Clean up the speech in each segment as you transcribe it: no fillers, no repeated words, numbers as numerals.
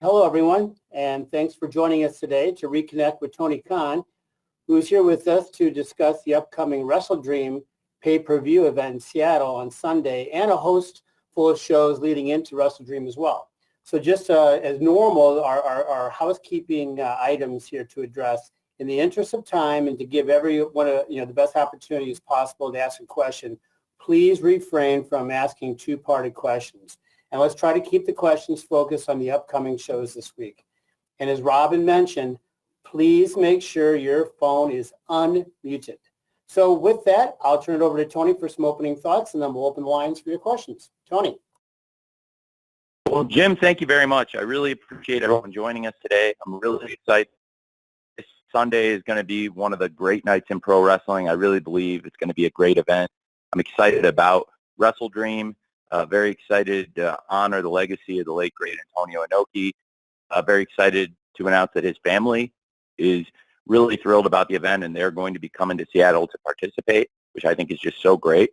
Hello, everyone, and thanks for joining us today to reconnect with Tony Khan, who is here with us to discuss the upcoming WrestleDream pay-per-view event in Seattle on Sunday and a host full of shows leading into WrestleDream as well. So just as normal, our housekeeping items here to address in the interest of time and to give everyone the best opportunities possible to ask a question. Please refrain from asking two-parted questions. And let's try to keep the questions focused on the upcoming shows this week. And as Robin mentioned, please make sure your phone is unmuted. So with that, I'll turn it over to Tony for some opening thoughts, and then we'll open the lines for your questions. Tony. Well, Jim, thank you very much. I really appreciate everyone joining us today. I'm really excited. This Sunday is going to be one of the great nights in pro wrestling. I really believe it's going to be a great event. I'm excited about WrestleDream. Very excited to honor the legacy of the late, great Antonio Inoki. Very excited to announce that his family is really thrilled about the event, and they're going to be coming to Seattle to participate, which I think is just so great.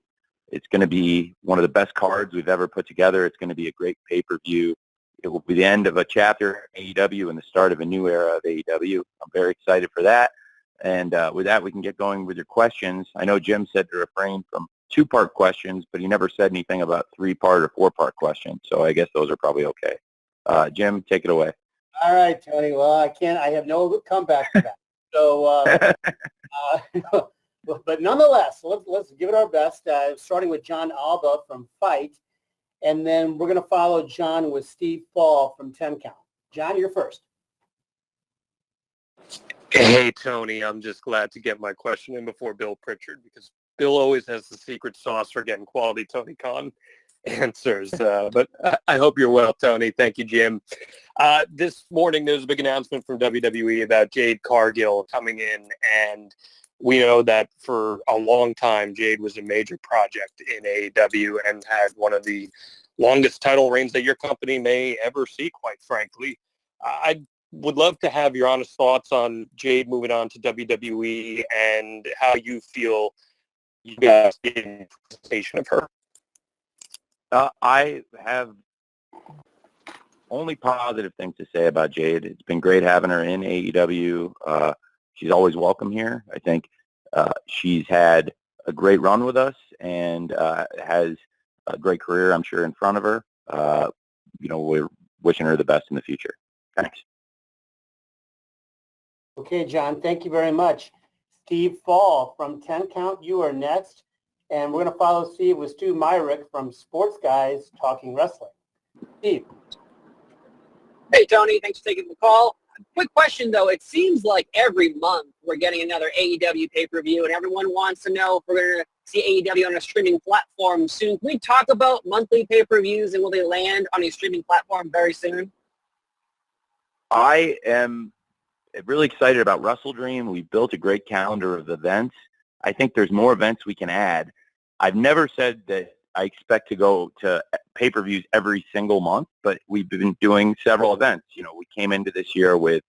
It's going to be one of the best cards we've ever put together. It's going to be a great pay-per-view. It will be the end of a chapter in AEW and the start of a new era of AEW. I'm very excited for that. And with that, we can get going with your questions. I know Jim said to refrain from two-part questions, but he never said anything about three-part or four-part questions. So I guess those are probably okay. Jim, take it away. All right, Tony. Well, I have no comeback to that. So, but nonetheless, let's give it our best, starting with John Alba from Fight. And then we're going to follow John with Steve Fall from 10 Count. John, you're first. Hey, Tony. I'm just glad to get my question in before Bill Pritchard, because Bill always has the secret sauce for getting quality Tony Khan answers. But I hope you're well, Tony. Thank you, Jim. This morning, there's a big announcement from WWE about Jade Cargill coming in, and we know that for a long time, Jade was a major project in AEW and had one of the longest title reigns that your company may ever see, quite frankly. I would love to have your honest thoughts on Jade moving on to WWE and how you feel you guys get in presentation of her. I have only positive things to say about Jade. It's been great having her in AEW. She's always welcome here. I think she's had a great run with us and has a great career, I'm sure, in front of her. We're wishing her the best in the future. Thanks. Okay, John, thank you very much. Steve Fall from 10 Count, you are next. And we're going to follow Steve with Stu Myrick from Sports Guys Talking Wrestling. Steve. Hey, Tony. Thanks for taking the call. Quick question, though. It seems like every month we're getting another AEW pay-per-view, and everyone wants to know if we're going to see AEW on a streaming platform soon. Can we talk about monthly pay-per-views, and will they land on a streaming platform very soon? I am really excited about WrestleDream. We built a great calendar of events. I think there's more events we can add. I've never said that I expect to go to pay-per-views every single month, but we've been doing several events. We came into this year with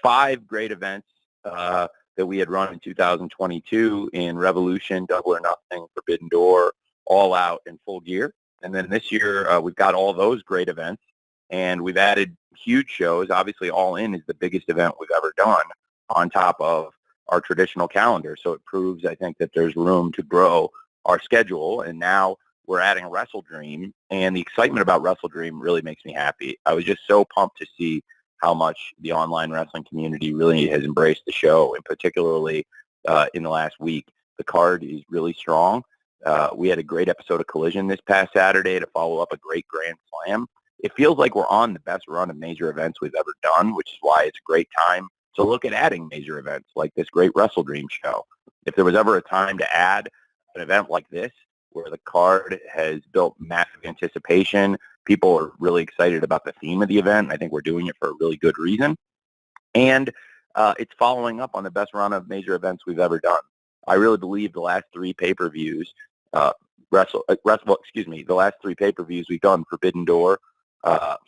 5 great events that we had run in 2022 in Revolution, Double or Nothing, Forbidden Door, All Out, and Full Gear. And then this year, we've got all those great events, and we've added huge shows. Obviously, All In is the biggest event we've ever done on top of our traditional calendar. So it proves, I think, that there's room to grow our schedule. And now we're adding WrestleDream, and the excitement about WrestleDream really makes me happy. I was just so pumped to see how much the online wrestling community really has embraced the show, and particularly in the last week. The card is really strong. We had a great episode of Collision this past Saturday to follow up a great Grand Slam. It feels like we're on the best run of major events we've ever done, which is why it's a great time to look at adding major events like this great WrestleDream show. If there was ever a time to add an event like this, where the card has built massive anticipation, people are really excited about the theme of the event. I think we're doing it for a really good reason. And it's following up on the best run of major events we've ever done. I really believe the last 3 pay-per-views, the last 3 pay-per-views we've done, Forbidden Door,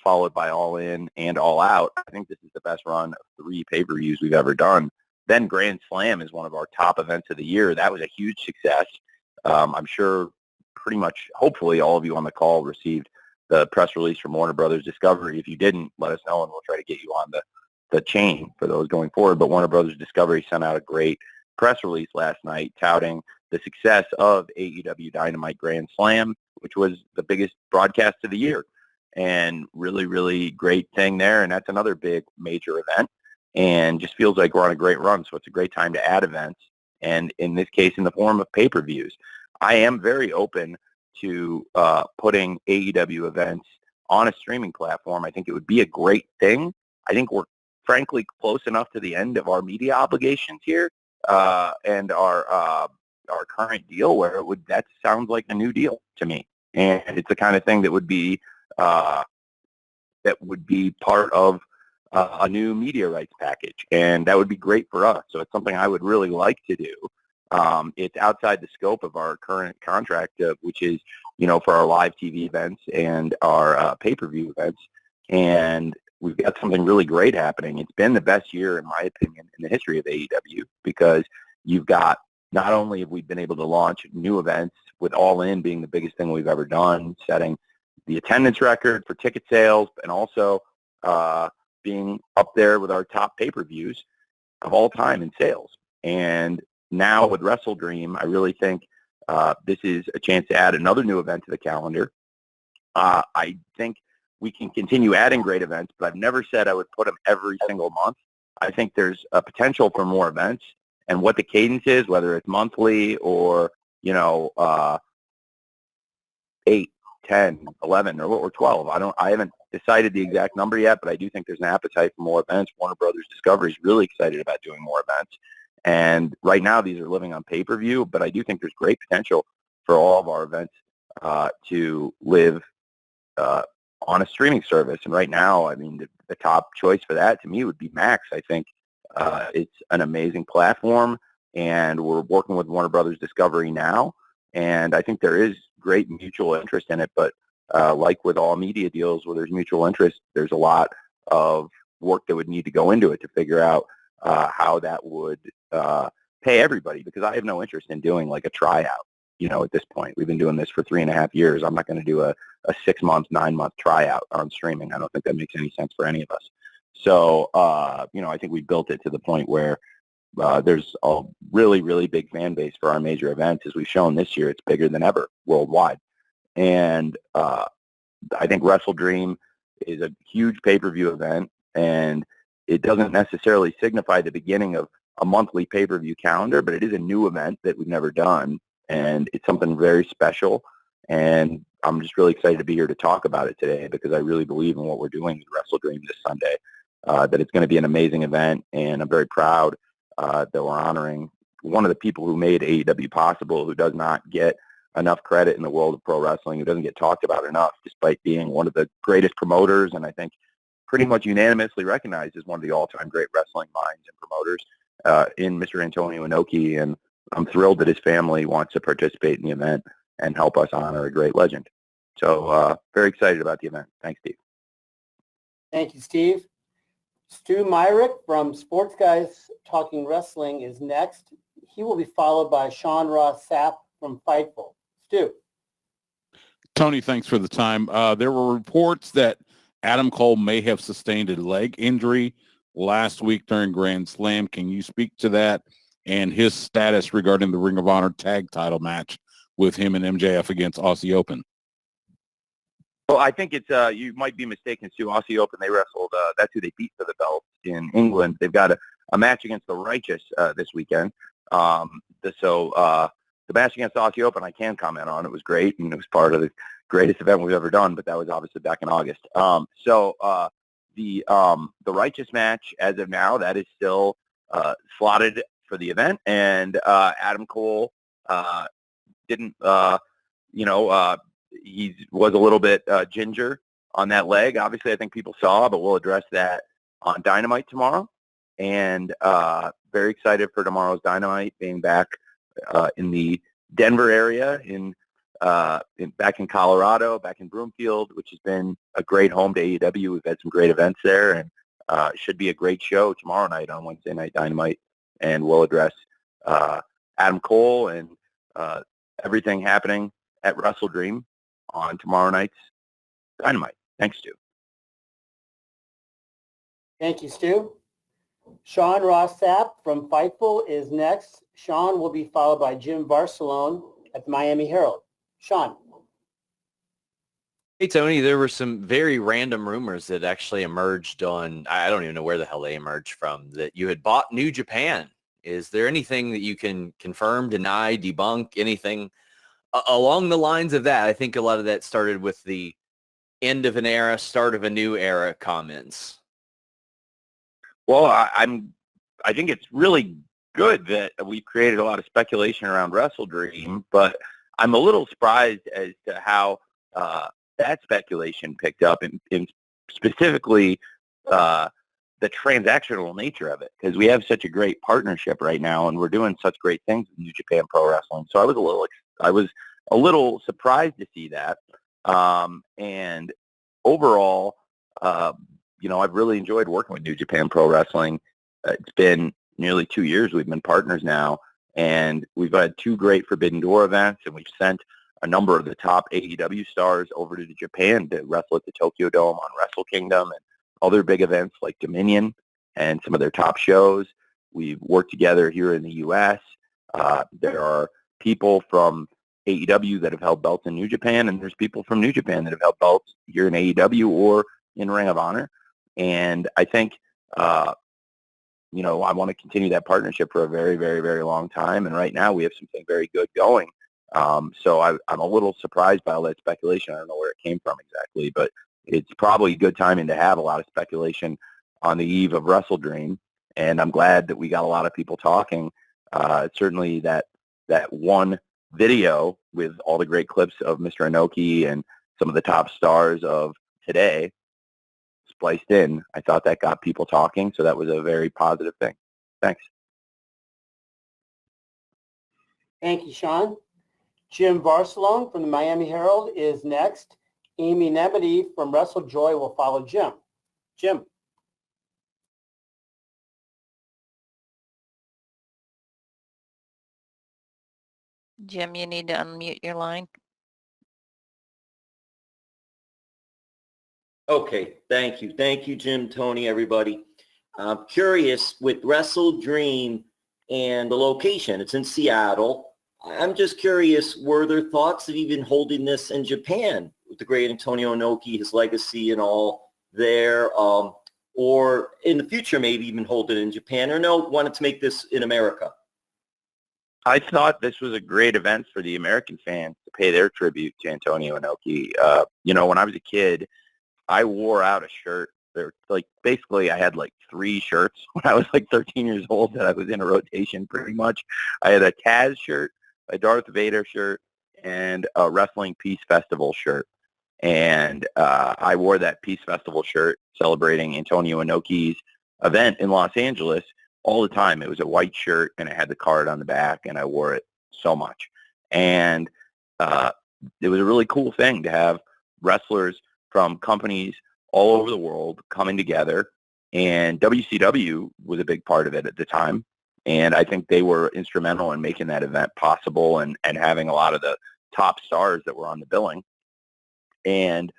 followed by All In and All Out. I think this is the best run of 3 pay-per-views we've ever done. Then Grand Slam is one of our top events of the year. That was a huge success. I'm sure pretty much, hopefully, all of you on the call received the press release from Warner Brothers Discovery. If you didn't, let us know, and we'll try to get you on the chain for those going forward. But Warner Brothers Discovery sent out a great press release last night touting the success of AEW Dynamite Grand Slam, which was the biggest broadcast of the year. And really, really great thing there. And that's another big major event, and just feels like we're on a great run. So it's a great time to add events, and in this case, in the form of pay-per-views. I am very open to putting AEW events on a streaming platform. I think it would be a great thing. I think we're frankly close enough to the end of our media obligations here and our current deal where that sounds like a new deal to me. And it's the kind of thing that would be part of a new media rights package, and that would be great for us. So it's something I would really like to do. It's outside the scope of our current contract, which is, for our live TV events and our pay-per-view events. And we've got something really great happening. It's been the best year, in my opinion, in the history of AEW, because you've got, not only have we been able to launch new events, with All In being the biggest thing we've ever done, setting the attendance record for ticket sales, and also being up there with our top pay-per-views of all time in sales. And now with Wrestle Dream, I really think this is a chance to add another new event to the calendar. I think we can continue adding great events, but I've never said I would put them every single month. I think there's a potential for more events, and what the cadence is, whether it's monthly or, 8, 10, 11, or 12. I haven't decided the exact number yet, but I do think there's an appetite for more events. Warner Brothers Discovery is really excited about doing more events. And right now, these are living on pay-per-view, but I do think there's great potential for all of our events to live on a streaming service. And right now, I mean, the top choice for that to me would be Max. I think it's an amazing platform, and we're working with Warner Brothers Discovery now, and I think there is great mutual interest in it. But like with all media deals where there's mutual interest, there's a lot of work that would need to go into it to figure out how that would pay everybody, because I have no interest in doing like a tryout. At this point, we've been doing this for 3.5 years. I'm not going to do a 6-month, 9-month tryout on streaming. I don't think that makes any sense for any of us. So, I think we built it to the point where there's a really, really big fan base for our major events. As we've shown this year, it's bigger than ever worldwide. And I think Wrestle Dream is a huge pay-per-view event, and it doesn't necessarily signify the beginning of a monthly pay-per-view calendar, but it is a new event that we've never done, and it's something very special. And I'm just really excited to be here to talk about it today, because I really believe in what we're doing with Wrestle Dream this Sunday, that it's going to be an amazing event, and I'm very proud that we're honoring one of the people who made AEW possible, who does not get enough credit in the world of pro wrestling, who doesn't get talked about enough, despite being one of the greatest promoters, and I think pretty much unanimously recognized as one of the all-time great wrestling minds and promoters in Mr. Antonio Inoki. And I'm thrilled that his family wants to participate in the event and help us honor a great legend. So very excited about the event. Thanks, Steve. Thank you, Steve. Stu Myrick from Sports Guys Talking Wrestling is next. He will be followed by Sean Ross Sapp from Fightful. Stu. Tony, thanks for the time. There were reports that Adam Cole may have sustained a leg injury last week during Grand Slam. Can you speak to that and his status regarding the Ring of Honor tag title match with him and MJF against Aussie Open? Well, I think it's you might be mistaken, Stu. Aussie Open, they wrestled. That's who they beat for the belt in England. They've got a match against the Righteous this weekend. The match against Aussie Open, I can comment on. It was great, and it was part of the greatest event we've ever done. But that was obviously back in August. The Righteous match, as of now, that is still slotted for the event, and Adam Cole didn't. He was a little bit ginger on that leg. Obviously, I think people saw, but we'll address that on Dynamite tomorrow. And very excited for tomorrow's Dynamite, being back in the Denver area, back in Colorado, back in Broomfield, which has been a great home to AEW. We've had some great events there, and should be a great show tomorrow night on Wednesday Night Dynamite. And we'll address Adam Cole and everything happening at Wrestle Dream on tomorrow night's Dynamite. Thanks, Stu. Thank you, Stu. Sean Ross Sapp from Fightful is next. Sean will be followed by Jim Barcelone at the Miami Herald. Sean. Hey, Tony, there were some very random rumors that actually emerged I don't even know where the hell they emerged from, that you had bought New Japan. Is there anything that you can confirm, deny, debunk, anything along the lines of that? I think a lot of that started with the end of an era, start of a new era comments. Well, I think it's really good that we've created a lot of speculation around Wrestle Dream, but I'm a little surprised as to how that speculation picked up, and specifically the transactional nature of it, because we have such a great partnership right now, and we're doing such great things with New Japan Pro Wrestling. So I was a little surprised to see that, and overall, I've really enjoyed working with New Japan Pro Wrestling. It's been nearly 2 years we've been partners now, and we've had 2 great Forbidden Door events, and we've sent a number of the top AEW stars over to Japan to wrestle at the Tokyo Dome on Wrestle Kingdom and other big events like Dominion and some of their top shows. We've worked together here in the U.S. There are people from AEW that have held belts in New Japan, and there's people from New Japan that have held belts here in AEW or in Ring of Honor. And I think, I want to continue that partnership for a very, very, very long time. And right now we have something very good going. So I'm a little surprised by all that speculation. I don't know where it came from exactly, but it's probably good timing to have a lot of speculation on the eve of Wrestle Dream. And I'm glad that we got a lot of people talking. Certainly that one video with all the great clips of Mr. Inoki and some of the top stars of today spliced in, I thought that got people talking. So that was a very positive thing. Thanks. Thank you, Sean. Jim Barcelone from the Miami Herald is next. Amy Nemedy from WrestleJoy will follow Jim. Jim. Jim, you need to unmute your line. Okay, thank you. Thank you, Jim, Tony, everybody. I'm curious with Wrestle Dream and the location. It's in Seattle. I'm just curious, were there thoughts of even holding this in Japan with the great Antonio Inoki, his legacy and all there, or in the future maybe even hold it in Japan, or no, wanted to make this in America? I thought this was a great event for the American fans to pay their tribute to Antonio Inoki. When I was a kid, I wore out a shirt. Basically, I had 3 shirts when I was 13 years old that I was in a rotation pretty much. I had a Taz shirt, a Darth Vader shirt, and a Wrestling Peace Festival shirt. And I wore that Peace Festival shirt celebrating Antonio Inoki's event in Los Angeles all the time. It was a white shirt, and it had the card on the back, and I wore it so much. And it was a really cool thing to have wrestlers from companies all over the world coming together, and WCW was a big part of it at the time. And I think they were instrumental in making that event possible and having a lot of the top stars that were on the billing. And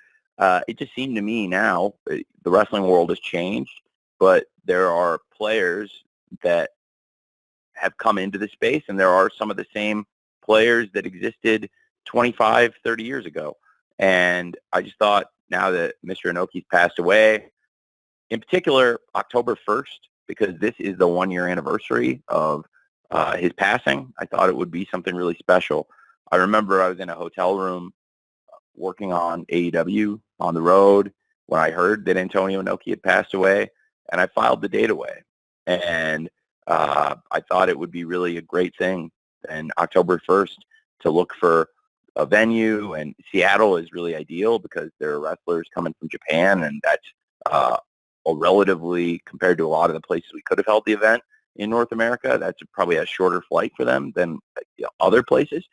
it just seemed to me now, the wrestling world has changed, but there are players that have come into the space, and there are some of the same players that existed 25, 30 years ago. And I just thought, now that Mr. Inoki's passed away, in particular October 1st, because this is the 1-year anniversary of his passing, I thought it would be something really special. I remember I was in a hotel room working on AEW on the road when I heard that Antonio Inoki had passed away, and I filed the date away. And I thought it would be really a great thing in October 1st to look for a venue, and Seattle is really ideal because there are wrestlers coming from Japan, and that's relatively, compared to a lot of the places we could have held the event in North America, that's probably a shorter flight for them than other places.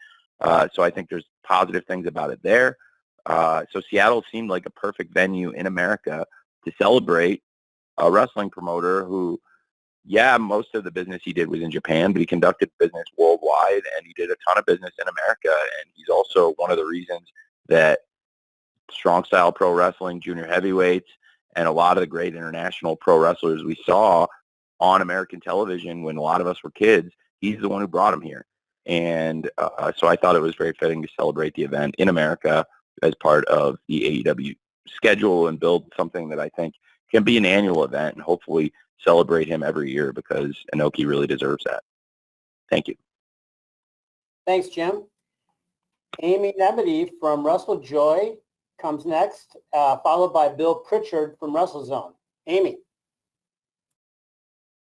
So I think there's positive things about it there. So Seattle seemed like a perfect venue in America to celebrate a wrestling promoter who, most of the business he did was in Japan, but he conducted business worldwide, and he did a ton of business in America. And he's also one of the reasons that strong style pro wrestling, junior heavyweights, and a lot of the great international pro wrestlers we saw on American television when a lot of us were kids. He's the one who brought them here. And so I thought it was very fitting to celebrate the event in America as part of the AEW schedule and build something that I think can be an annual event and hopefully celebrate him every year because Inoki really deserves that. Thank you. Thanks, Jim. Amy Nemedy from WrestleJoy comes next, followed by Bill Pritchard from WrestleZone. Amy.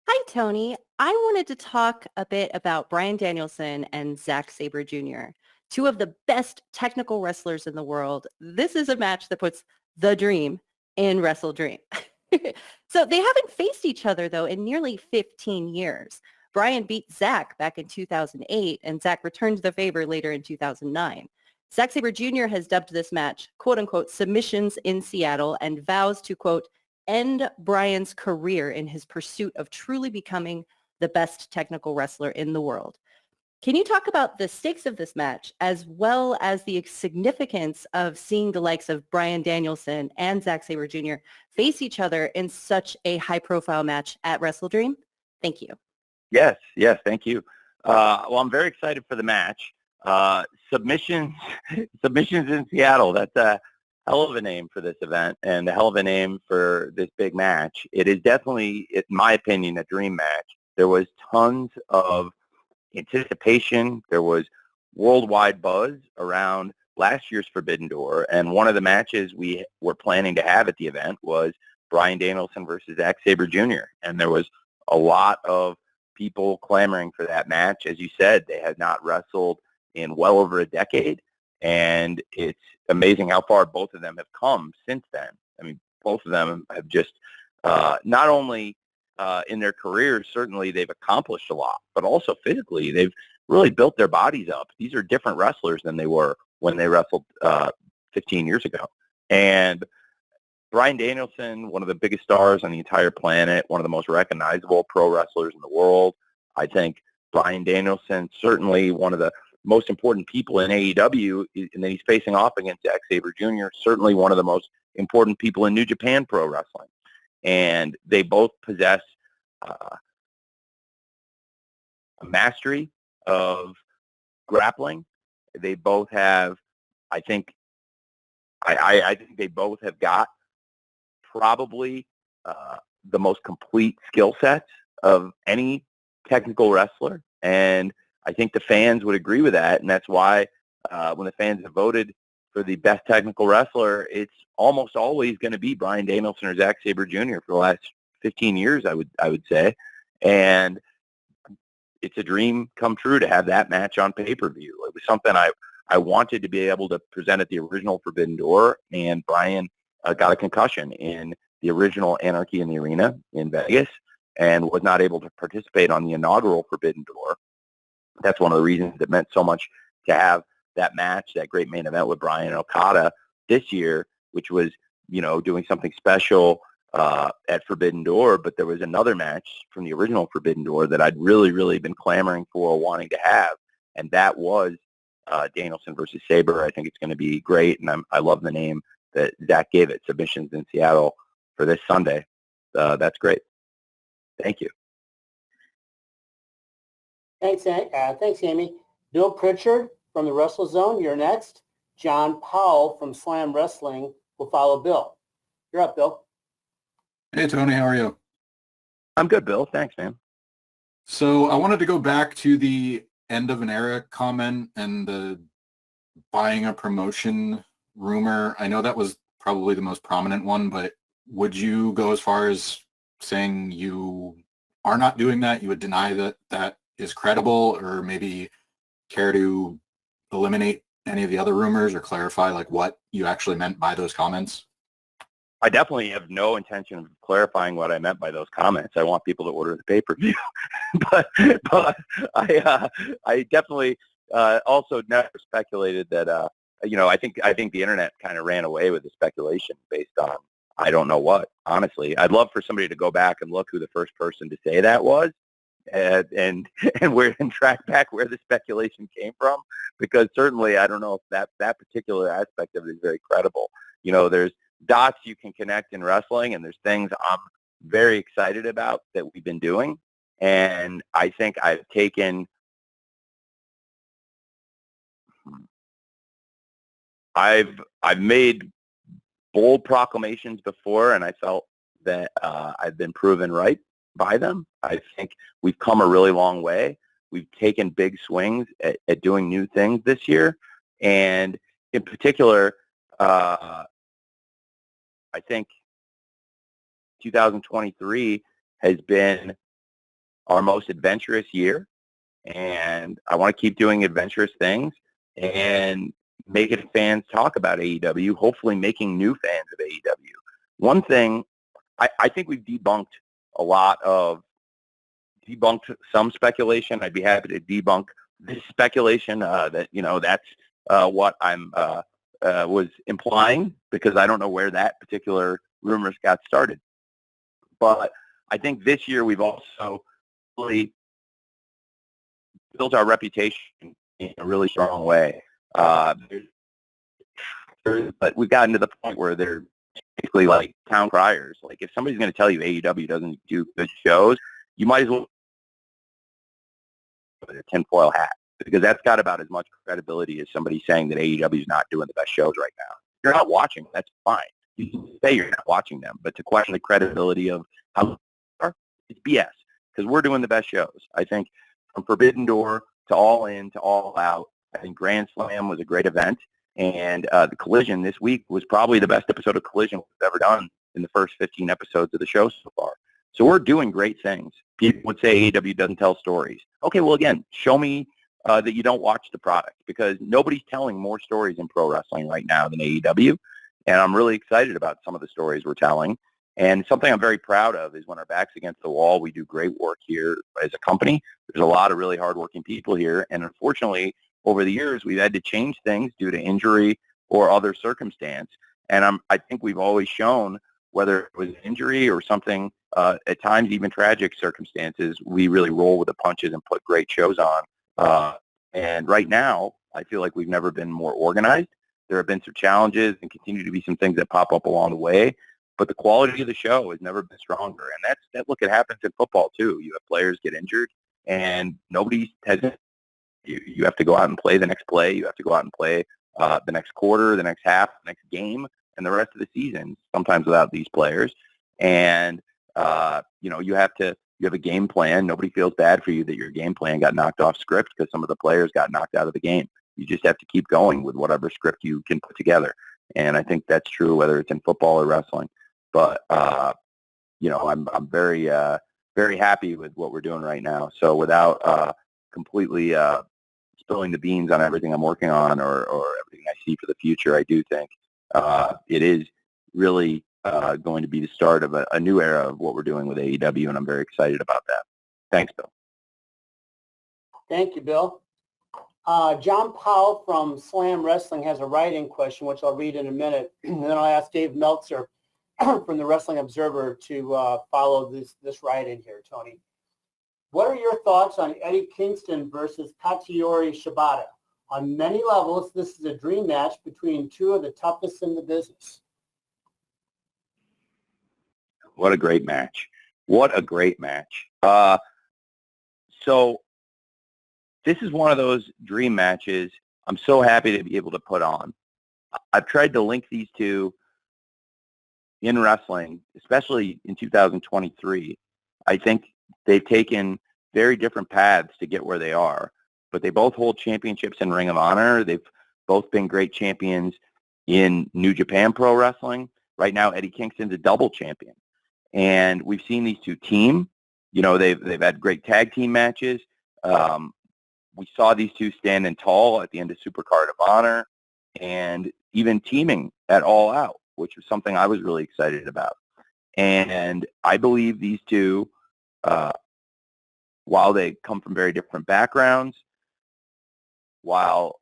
Hi, Tony. I wanted to talk a bit about Bryan Danielson and Zack Sabre Jr., two of the best technical wrestlers in the world. This is a match that puts the Dream in Wrestle Dream. So they haven't faced each other, though, in nearly 15 years. Bryan beat Zack back in 2008, and Zack returned the favor later in 2009. Zack Sabre Jr. has dubbed this match, quote unquote, Submissions in Seattle, and vows to, quote, end Bryan's career in his pursuit of truly becoming the best technical wrestler in the world. Can you talk about the stakes of this match as well as the significance of seeing the likes of Bryan Danielson and Zack Sabre Jr. face each other in such a high-profile match at Wrestle Dream? Thank you. Yes, thank you. Well, I'm very excited for the match. Submissions in Seattle. That's a hell of a name for this event and a hell of a name for this big match. It is definitely, in my opinion, a dream match. There was tons of anticipation. There was worldwide buzz around last year's Forbidden Door, and one of the matches we were planning to have at the event was Bryan Danielson versus Zack Sabre Jr., and there was a lot of people clamoring for that match. As you said, they had not wrestled in well over a decade, and it's amazing how far both of them have come since then. I mean, both of them have just not only in their careers, certainly they've accomplished a lot, but also physically, they've really built their bodies up. These are different wrestlers than they were when they wrestled 15 years ago. And Bryan Danielson, one of the biggest stars on the entire planet, one of the most recognizable pro wrestlers in the world. I think Bryan Danielson, certainly one of the most important people in AEW, and then he's facing off against Zack Sabre Jr., certainly one of the most important people in New Japan Pro Wrestling. And they both possess a mastery of grappling. They both have, I think they both have got probably the most complete skill sets of any technical wrestler. And I think the fans would agree with that. And that's why when the fans have voted for the best technical wrestler, it's almost always going to be Bryan Danielson or Zack Sabre Jr. for the last 15 years, I would say. And it's a dream come true to have that match on pay-per-view. It was something I wanted to be able to present at the original Forbidden Door, and Bryan got a concussion in the original Anarchy in the Arena in Vegas and was not able to participate on the inaugural Forbidden Door. That's one of the reasons it meant so much to have that match, that great main event with Bryan and Okada this year, which was, doing something special at Forbidden Door. But there was another match from the original Forbidden Door that I'd really, really been clamoring for, wanting to have, and that was Danielson versus Sabre. I think it's going to be great, and I love the name that Zach gave it, Submissions in Seattle, for this Sunday. That's great. Thank you. Thanks, Amy. Bill Pritchard from the WrestleZone, you're next. John Powell from Slam Wrestling will follow Bill. You're up, Bill. Hey, Tony, how are you? I'm good, Bill. Thanks, man. So I wanted to go back to the end of an era comment and the buying a promotion rumor. I know that was probably the most prominent one, but would you go as far as saying you are not doing that? You would deny that that is credible, or maybe care to eliminate any of the other rumors or clarify like what you actually meant by those comments? I definitely have no intention of clarifying what I meant by those comments. I want people to order the pay-per-view, but I definitely also never speculated that. I think the internet kind of ran away with the speculation based on I don't know what. Honestly, I'd love for somebody to go back and look who the first person to say that was, and and track back where the speculation came from, because certainly I don't know if that particular aspect of it is very credible. There's dots you can connect in wrestling, and there's things I'm very excited about that we've been doing, and I think I've made bold proclamations before, and I felt that I've been proven right by them. I think we've come a really long way. We've taken big swings at doing new things this year, and in particular, I think 2023 has been our most adventurous year, and I want to keep doing adventurous things and making fans talk about AEW, hopefully making new fans of AEW. One thing, I think we've debunked some speculation. I'd be happy to debunk this speculation that, that's what I'm was implying, because I don't know where that particular rumors got started. But I think this year we've also really built our reputation in a really strong way. But we've gotten to the point where they're basically like town criers. Like, if somebody's going to tell you AEW doesn't do good shows, you might as well put a tinfoil hat, because that's got about as much credibility as somebody saying that AEW is not doing the best shows right now. If you're not watching, that's fine. You can say you're not watching them, but to question the credibility of how they are, it's BS, because we're doing the best shows. I think from Forbidden Door to All In to All Out, I think Grand Slam was a great event, and the Collision this week was probably the best episode of Collision we've ever done in the first 15 episodes of the show so far. So we're doing great things. People would say AEW doesn't tell stories. Okay, well, again, show me that you don't watch the product, because nobody's telling more stories in pro wrestling right now than AEW, and I'm really excited about some of the stories we're telling. And something I'm very proud of is when our back's against the wall, we do great work here as a company. There's a lot of really hardworking people here, and unfortunately, over the years, we've had to change things due to injury or other circumstance. And I think we've always shown, whether it was injury or something, at times even tragic circumstances, we really roll with the punches and put great shows on. And right now, I feel like we've never been more organized. There have been some challenges and continue to be some things that pop up along the way, but the quality of the show has never been stronger. And look, it happens in football too. You have players get injured, and nobody has. You have to go out and play the next play. You have to go out and play the next quarter, the next half, the next game, and the rest of the season, sometimes without these players. And, you have a game plan. Nobody feels bad for you that your game plan got knocked off script because some of the players got knocked out of the game. You just have to keep going with whatever script you can put together. And I think that's true whether it's in football or wrestling. But, I'm very, very happy with what we're doing right now. So without completely spilling the beans on everything I'm working on or everything I see for the future, I do think it is really going to be the start of a new era of what we're doing with AEW, and I'm very excited about that. Thanks, Bill. Thank you, Bill. John Powell from Slam Wrestling has a write-in question, which I'll read in a minute. And then I'll ask Dave Meltzer from the Wrestling Observer to follow this write-in here, Tony. What are your thoughts on Eddie Kingston versus Katsuyori Shibata? On many levels, this is a dream match between two of the toughest in the business. What a great match. What a great match. So this is one of those dream matches I'm so happy to be able to put on. I've tried to link these two in wrestling, especially in 2023. I think they've taken very different paths to get where they are, but they both hold championships in Ring of Honor. They've both been great champions in New Japan Pro Wrestling. Right now, Eddie Kingston's a double champion. And we've seen these two team. They've had great tag team matches. We saw these two standing tall at the end of Supercard of Honor and even teaming at All Out, which was something I was really excited about. And I believe these two, while they come from very different backgrounds, while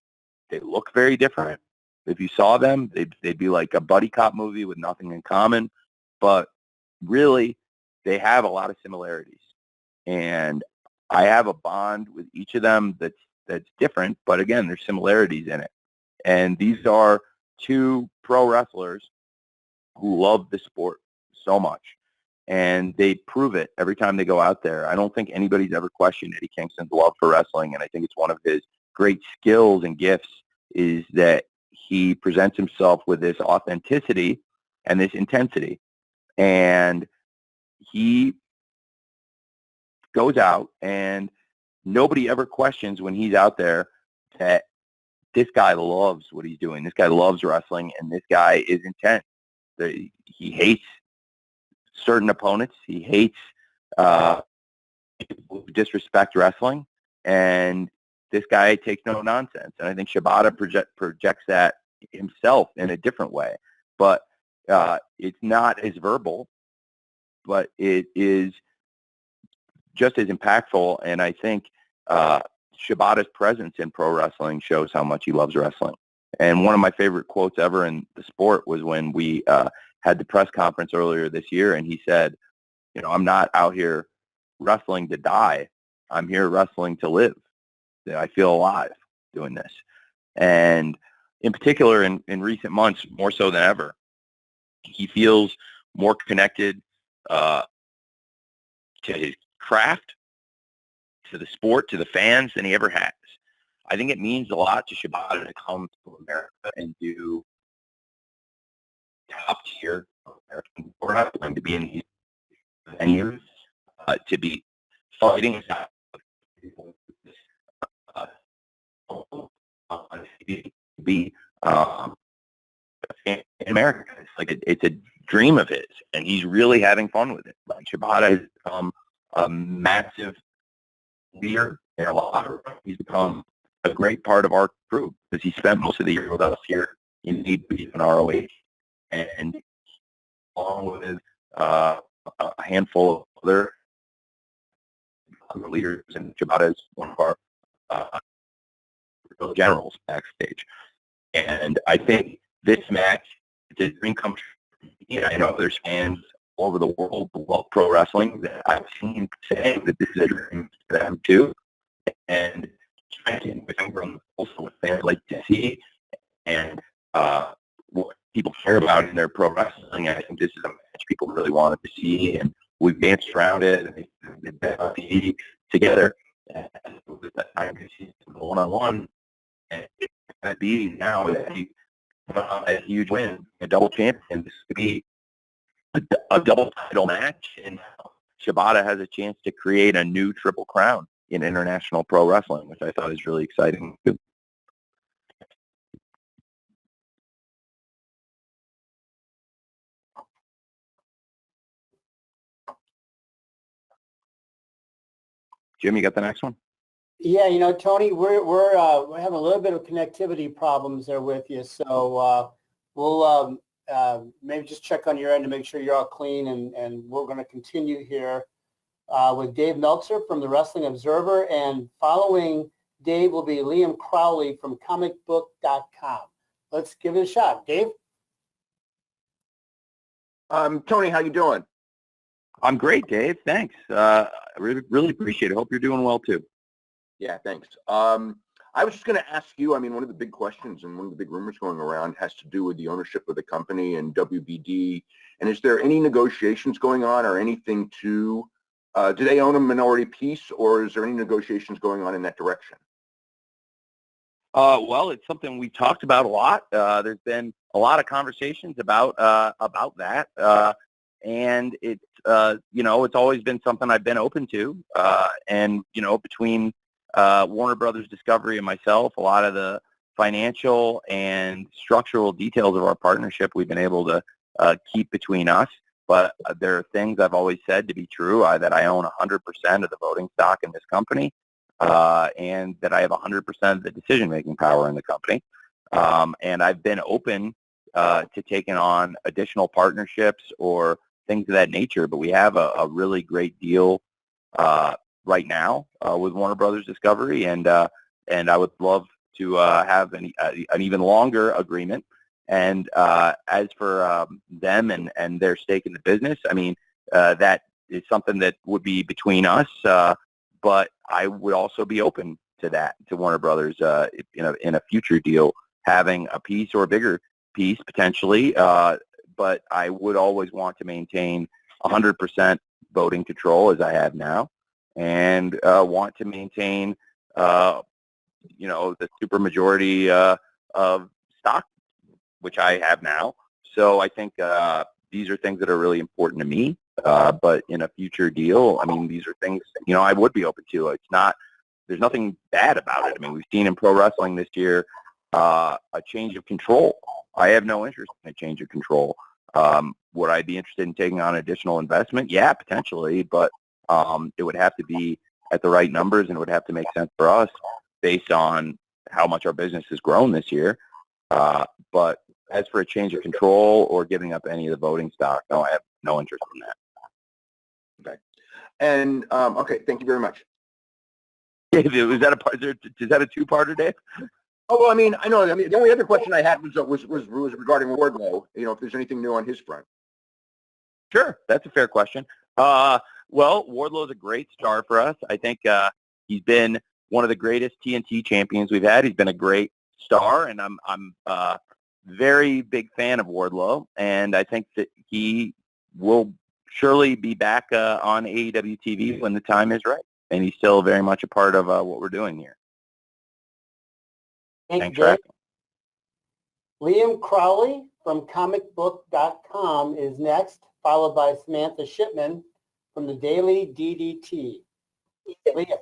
they look very different, if you saw them, they'd be like a buddy cop movie with nothing in common. But really, they have a lot of similarities. And I have a bond with each of them that's different, but again, there's similarities in it. And these are two pro wrestlers who love the sport so much, and they prove it every time they go out there. I don't think anybody's ever questioned Eddie Kingston's love for wrestling, and I think it's one of his great skills and gifts is that he presents himself with this authenticity and this intensity. And he goes out, and nobody ever questions when he's out there that this guy loves what he's doing. This guy loves wrestling, and this guy is intense. He hates certain opponents. He hates people who disrespect wrestling, and this guy takes no nonsense. And I think Shibata projects that himself in a different way. But it's not as verbal, but it is just as impactful. And I think Shibata's presence in pro wrestling shows how much he loves wrestling. And one of my favorite quotes ever in the sport was when we had the press conference earlier this year, and he said, you know, I'm not out here wrestling to die. I'm here wrestling to live. I feel alive doing this. And in particular, in recent months, more so than ever, he feels more connected to his craft, to the sport, to the fans than he ever has. I think it means a lot to Shibata to come to America and do top tier American wrestling, to be in these venues, to be fighting be in America. It's like it's a dream of his, and he's really having fun with it. Like Shibata has become a massive leader in a lot of ways. He's become a great part of our crew because he spent most of the year with us here in ROH, and along with a handful of other leaders, and Shibata is one of our generals backstage. And I think this match, it's a dream come true. You know, I know there's fans all over the world who love pro wrestling that I've seen saying that this is a dream for them too. And checking with them also what fans like to see and what people care about in their pro wrestling. I think this is a match people really wanted to see, and we've danced around it and they've been together. And with that time to see one-on-one, and that be now a huge win, a double champion. This could be a double title match, and Shibata has a chance to create a new triple crown in international pro wrestling, which I thought is really exciting too. Jim, you got the next one? Yeah, you know, Tony, we're having a little bit of connectivity problems there with you, so we'll maybe just check on your end to make sure you're all clean, and we're going to continue here with Dave Meltzer from the Wrestling Observer, and following Dave will be Liam Crowley from comicbook.com. Let's give it a shot. Dave? Tony, how you doing? I'm great, Dave. Thanks. I really appreciate it. Hope you're doing well too. Yeah, thanks. I was just going to ask you, I mean, one of the big questions and one of the big rumors going around has to do with the ownership of the company and WBD. And is there any negotiations going on or anything to, do they own a minority piece, or is there any negotiations going on in that direction? Well, it's something we talked about a lot. There's been a lot of conversations about that. And it's, you know, it's always been something I've been open to. And, you know, between Warner Brothers Discovery and myself, a lot of the financial and structural details of our partnership we've been able to keep between us. But there are things I've always said to be true, that I own 100% of the voting stock in this company, and that I have 100% of the decision-making power in the company. And I've been open to taking on additional partnerships or things of that nature. But we have a really great deal right now with Warner Brothers Discovery, and I would love to have an even longer agreement. And as for them and their stake in the business, I mean, that is something that would be between us. But I would also be open to that, to Warner Brothers in a future deal, having a piece or a bigger piece potentially. But I would always want to maintain 100% voting control as I have now, and want to maintain, the supermajority of stock, which I have now. So I think these are things that are really important to me. But in a future deal, I mean, these are things, I would be open to. There's nothing bad about it. I mean, we've seen in pro wrestling this year a change of control. I have no interest in a change of control. Would I be interested in taking on additional investment? Yeah, potentially, but it would have to be at the right numbers, and it would have to make sense for us based on how much our business has grown this year. But as for a change of control or giving up any of the voting stock, no, I have no interest in that. Okay. And okay, thank you very much. Was that a part? Is that a two-parter, Dave? Oh, well, I mean, I know. I mean, the only other question I had was regarding Wardlow. If there's anything new on his front. Sure, that's a fair question. Well, Wardlow is a great star for us. I think he's been one of the greatest TNT champions we've had. He's been a great star, and I'm very big fan of Wardlow, and I think that he will surely be back on AEW TV when the time is right. And he's still very much a part of what we're doing here. Thank Thanks you, for Dave. Liam Crowley from comicbook.com is next, followed by Samantha Shipman from the Daily DDT. Liam.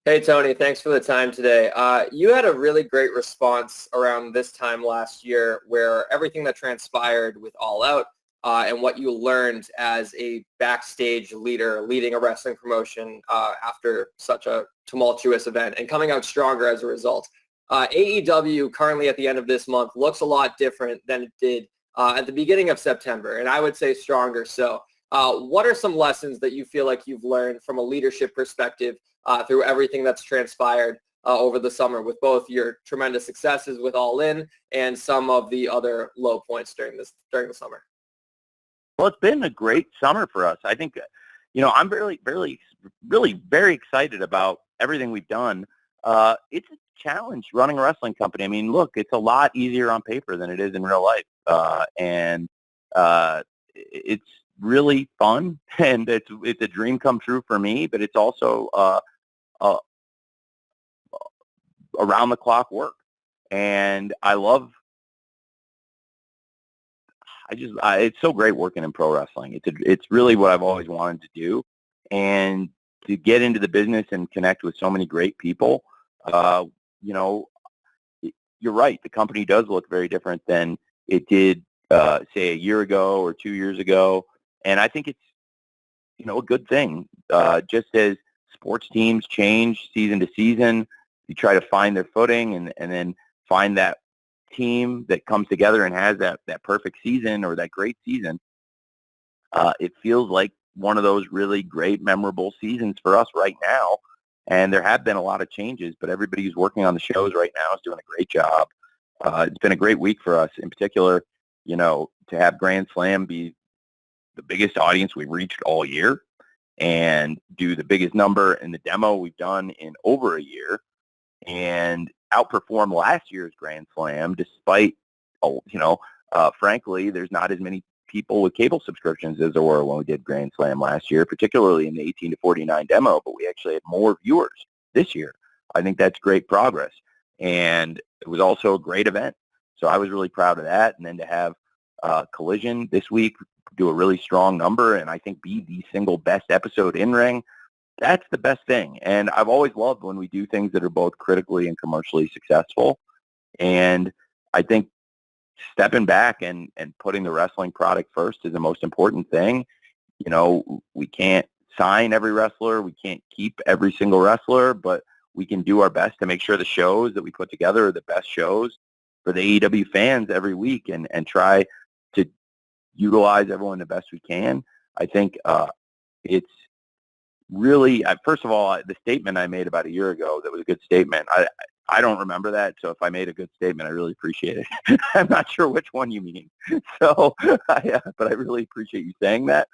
Hey, Tony, thanks for the time today. You had a really great response around this time last year where everything that transpired with All Out and what you learned as a backstage leader leading a wrestling promotion after such a tumultuous event and coming out stronger as a result. AEW currently at the end of this month looks a lot different than it did at the beginning of September, and I would say stronger so. What are some lessons that you feel like you've learned from a leadership perspective through everything that's transpired over the summer with both your tremendous successes with All In and some of the other low points during the summer? Well, it's been a great summer for us. I think, I'm really very excited about everything we've done. It's a challenge running a wrestling company. I mean, look, it's a lot easier on paper than it is in real life. And it's really fun, and it's a dream come true for me, but it's also around the clock work. And I love it's so great working in pro wrestling. It's really what I've always wanted to do, and to get into the business and connect with so many great people. You're right. The company does look very different than it did, say, a year ago or 2 years ago, and I think it's a good thing. Just as sports teams change season to season, you try to find their footing and then find that team that comes together and has that perfect season or that great season. It feels like one of those really great, memorable seasons for us right now. And there have been a lot of changes, but everybody who's working on the shows right now is doing a great job. It's been a great week for us. In particular, to have Grand Slam be the biggest audience we've reached all year and do the biggest number in the demo we've done in over a year, and outperform last year's Grand Slam despite, frankly, there's not as many people with cable subscriptions as there were when we did Grand Slam last year, particularly in the 18 to 49 demo, but we actually had more viewers this year. I think that's great progress. And it was also a great event. So I was really proud of that. And then to have Collision this week do a really strong number and I think be the single best episode in ring, that's the best thing. And I've always loved when we do things that are both critically and commercially successful. And I think stepping back and putting the wrestling product first is the most important thing. We can't sign every wrestler. We can't keep every single wrestler, but we can do our best to make sure the shows that we put together are the best shows for the AEW fans every week and try to utilize everyone the best we can. I think it's really, first of all, the statement I made about a year ago, that was a good statement. I don't remember that, so if I made a good statement, I really appreciate it. I'm not sure which one you mean. So, but I really appreciate you saying that.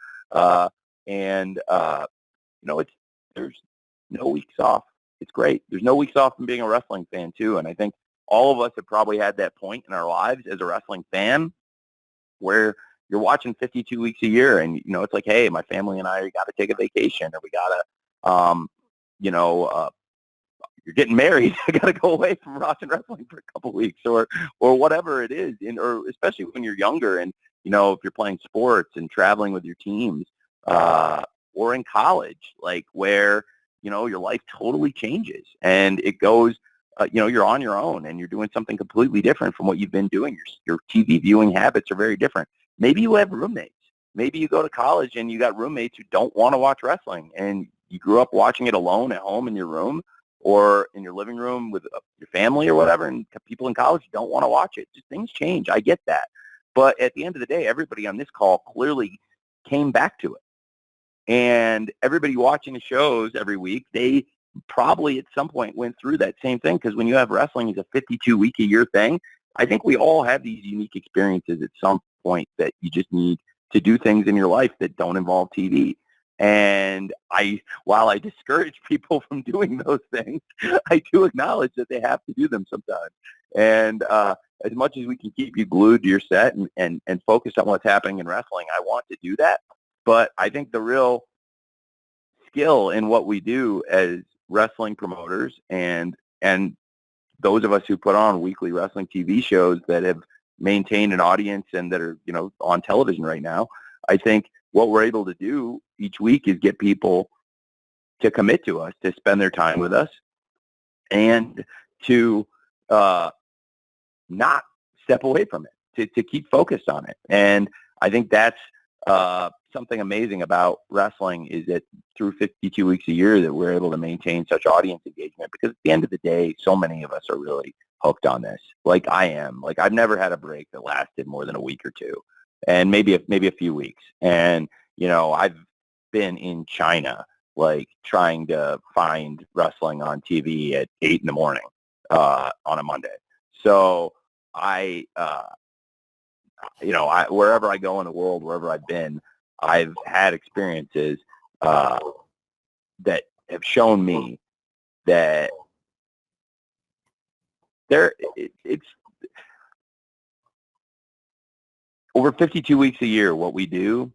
There's No weeks off. It's great. There's no weeks off from being a wrestling fan too. And I think all of us have probably had that point in our lives as a wrestling fan where you're watching 52 weeks a year and, it's like, hey, my family and I got to take a vacation, or we got to, you're getting married. I got to go away from watching wrestling for a couple of weeks, or whatever it is. Or especially when you're younger and, if you're playing sports and traveling with your teams, or in college, like where, your life totally changes and it goes, you're on your own and you're doing something completely different from what you've been doing. Your TV viewing habits are very different. Maybe you have roommates. Maybe you go to college and you got roommates who don't want to watch wrestling, and you grew up watching it alone at home in your room or in your living room with your family or whatever, and people in college don't want to watch it. Just things change. I get that. But at the end of the day, everybody on this call clearly came back to it. And everybody watching the shows every week, they probably at some point went through that same thing, because when you have wrestling as a 52-week-a-year thing, I think we all have these unique experiences at some point that you just need to do things in your life that don't involve TV. And while I discourage people from doing those things, I do acknowledge that they have to do them sometimes. And as much as we can keep you glued to your set and focused on what's happening in wrestling, I want to do that. But I think the real skill in what we do as wrestling promoters and those of us who put on weekly wrestling TV shows that have maintained an audience and that are, on television right now, I think what we're able to do each week is get people to commit to us, to spend their time with us, and to not step away from it, to keep focused on it. And I think that's something amazing about wrestling, is that through 52 weeks a year that we're able to maintain such audience engagement, because at the end of the day, so many of us are really hooked on this. Like I am. Like I've never had a break that lasted more than a week or two, and maybe a few weeks. And, I've been in China, like trying to find wrestling on TV at 8 in the morning on a Monday. So wherever I go in the world, wherever I've been, I've had experiences that have shown me that it's over 52 weeks a year, what we do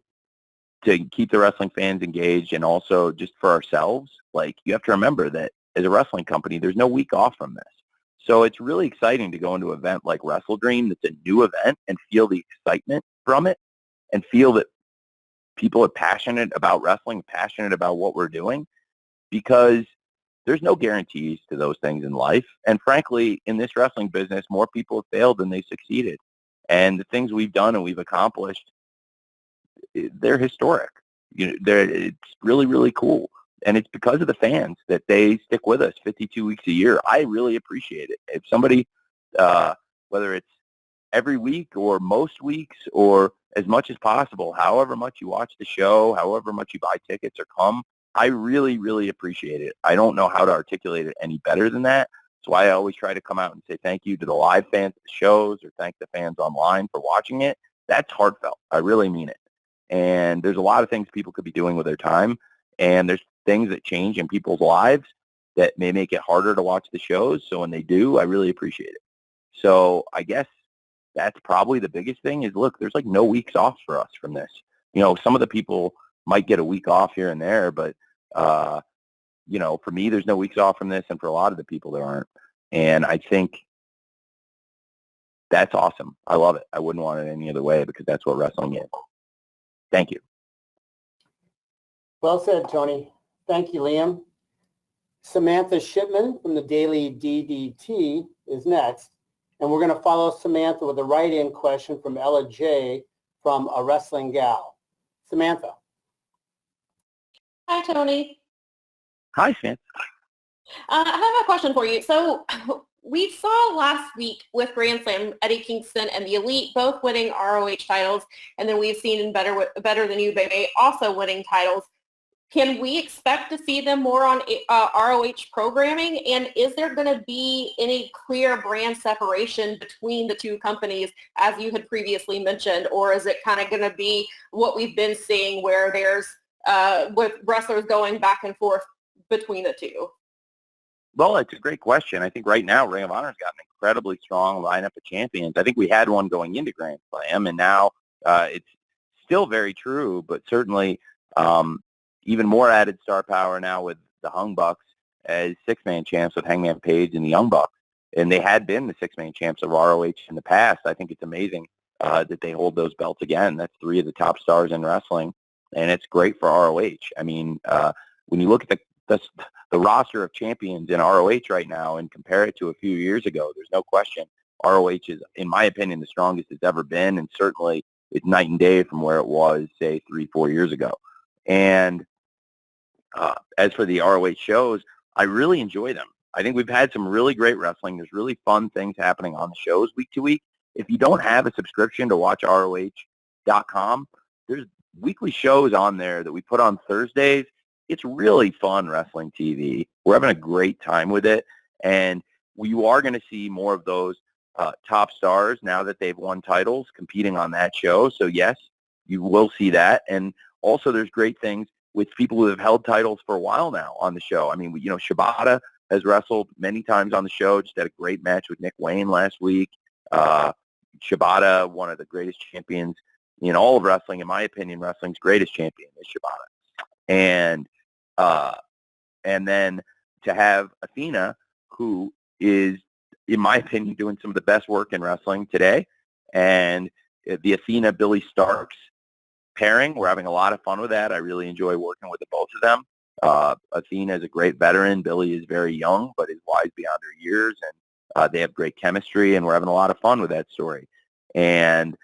to keep the wrestling fans engaged, and also just for ourselves. Like, you have to remember that as a wrestling company, there's no week off from this. So it's really exciting to go into an event like Wrestle Dream that's a new event and feel the excitement from it, and feel that people are passionate about wrestling, passionate about what we're doing, because there's no guarantees to those things in life. And frankly, in this wrestling business, more people have failed than they succeeded. And the things we've done and we've accomplished, they're historic. It's really, really cool. And it's because of the fans that they stick with us 52 weeks a year. I really appreciate it. If somebody, whether it's every week or most weeks or as much as possible, however much you watch the show, however much you buy tickets or come, I really, really appreciate it. I don't know how to articulate it any better than that. That's why I always try to come out and say thank you to the live fans at the shows, or thank the fans online for watching it. That's heartfelt. I really mean it. And there's a lot of things people could be doing with their time, and there's things that change in people's lives that may make it harder to watch the shows. So when they do, I really appreciate it. So I guess that's probably the biggest thing is, look, there's like no weeks off for us from this. Some of the people might get a week off here and there, but, for me, there's no weeks off from this. And for a lot of the people, there aren't. And I think that's awesome. I love it. I wouldn't want it any other way, because that's what wrestling is. Thank you. Well said, Tony. Thank you, Liam. Samantha Shipman from the Daily DDT is next. And we're going to follow Samantha with a write-in question from Ella J. from A Wrestling Gal. Samantha. Hi, Tony. Hi, Samantha. I have a question for you. So we saw last week with Grand Slam, Eddie Kingston and the Elite both winning ROH titles, and then we've seen in Better Than You, Baby also winning titles. Can we expect to see them more on ROH programming? And is there going to be any clear brand separation between the two companies, as you had previously mentioned? Or is it kind of going to be what we've been seeing, where there's with wrestlers going back and forth between the two? Well, it's a great question. I think right now Ring of Honor's got an incredibly strong lineup of champions. I think we had one going into Grand Slam, and now it's still very true, but certainly even more added star power now with the Hung Bucks as six-man champs with Hangman Page and the Young Bucks. And they had been the six-man champs of ROH in the past. I think it's amazing that they hold those belts again. That's three of the top stars in wrestling, and it's great for ROH. I mean, when you look at the roster of champions in ROH right now and compare it to a few years ago, there's no question ROH is, in my opinion, the strongest it's ever been, and certainly it's night and day from where it was, say, 3-4 years ago. And as for the ROH shows, I really enjoy them. I think we've had some really great wrestling. There's really fun things happening on the shows week to week. If you don't have a subscription to watch ROH.com, there's weekly shows on there that we put on Thursdays. It's really fun wrestling TV. We're having a great time with it, and you are going to see more of those top stars now that they've won titles competing on that show. So yes, you will see that. And also there's great things with people who have held titles for a while now on the show. I mean, you know, Shibata has wrestled many times on the show, just had a great match with Nick Wayne last week. Shibata, one of the greatest champions in all of wrestling, in my opinion, wrestling's greatest champion is Shibata. And then to have Athena, who is, in my opinion, doing some of the best work in wrestling today, and the Athena Billy Starks pairing, we're having a lot of fun with that. I really enjoy working with the both of them. Athena is a great veteran. Billy is very young, but is wise beyond her years, and they have great chemistry, and we're having a lot of fun with that story. And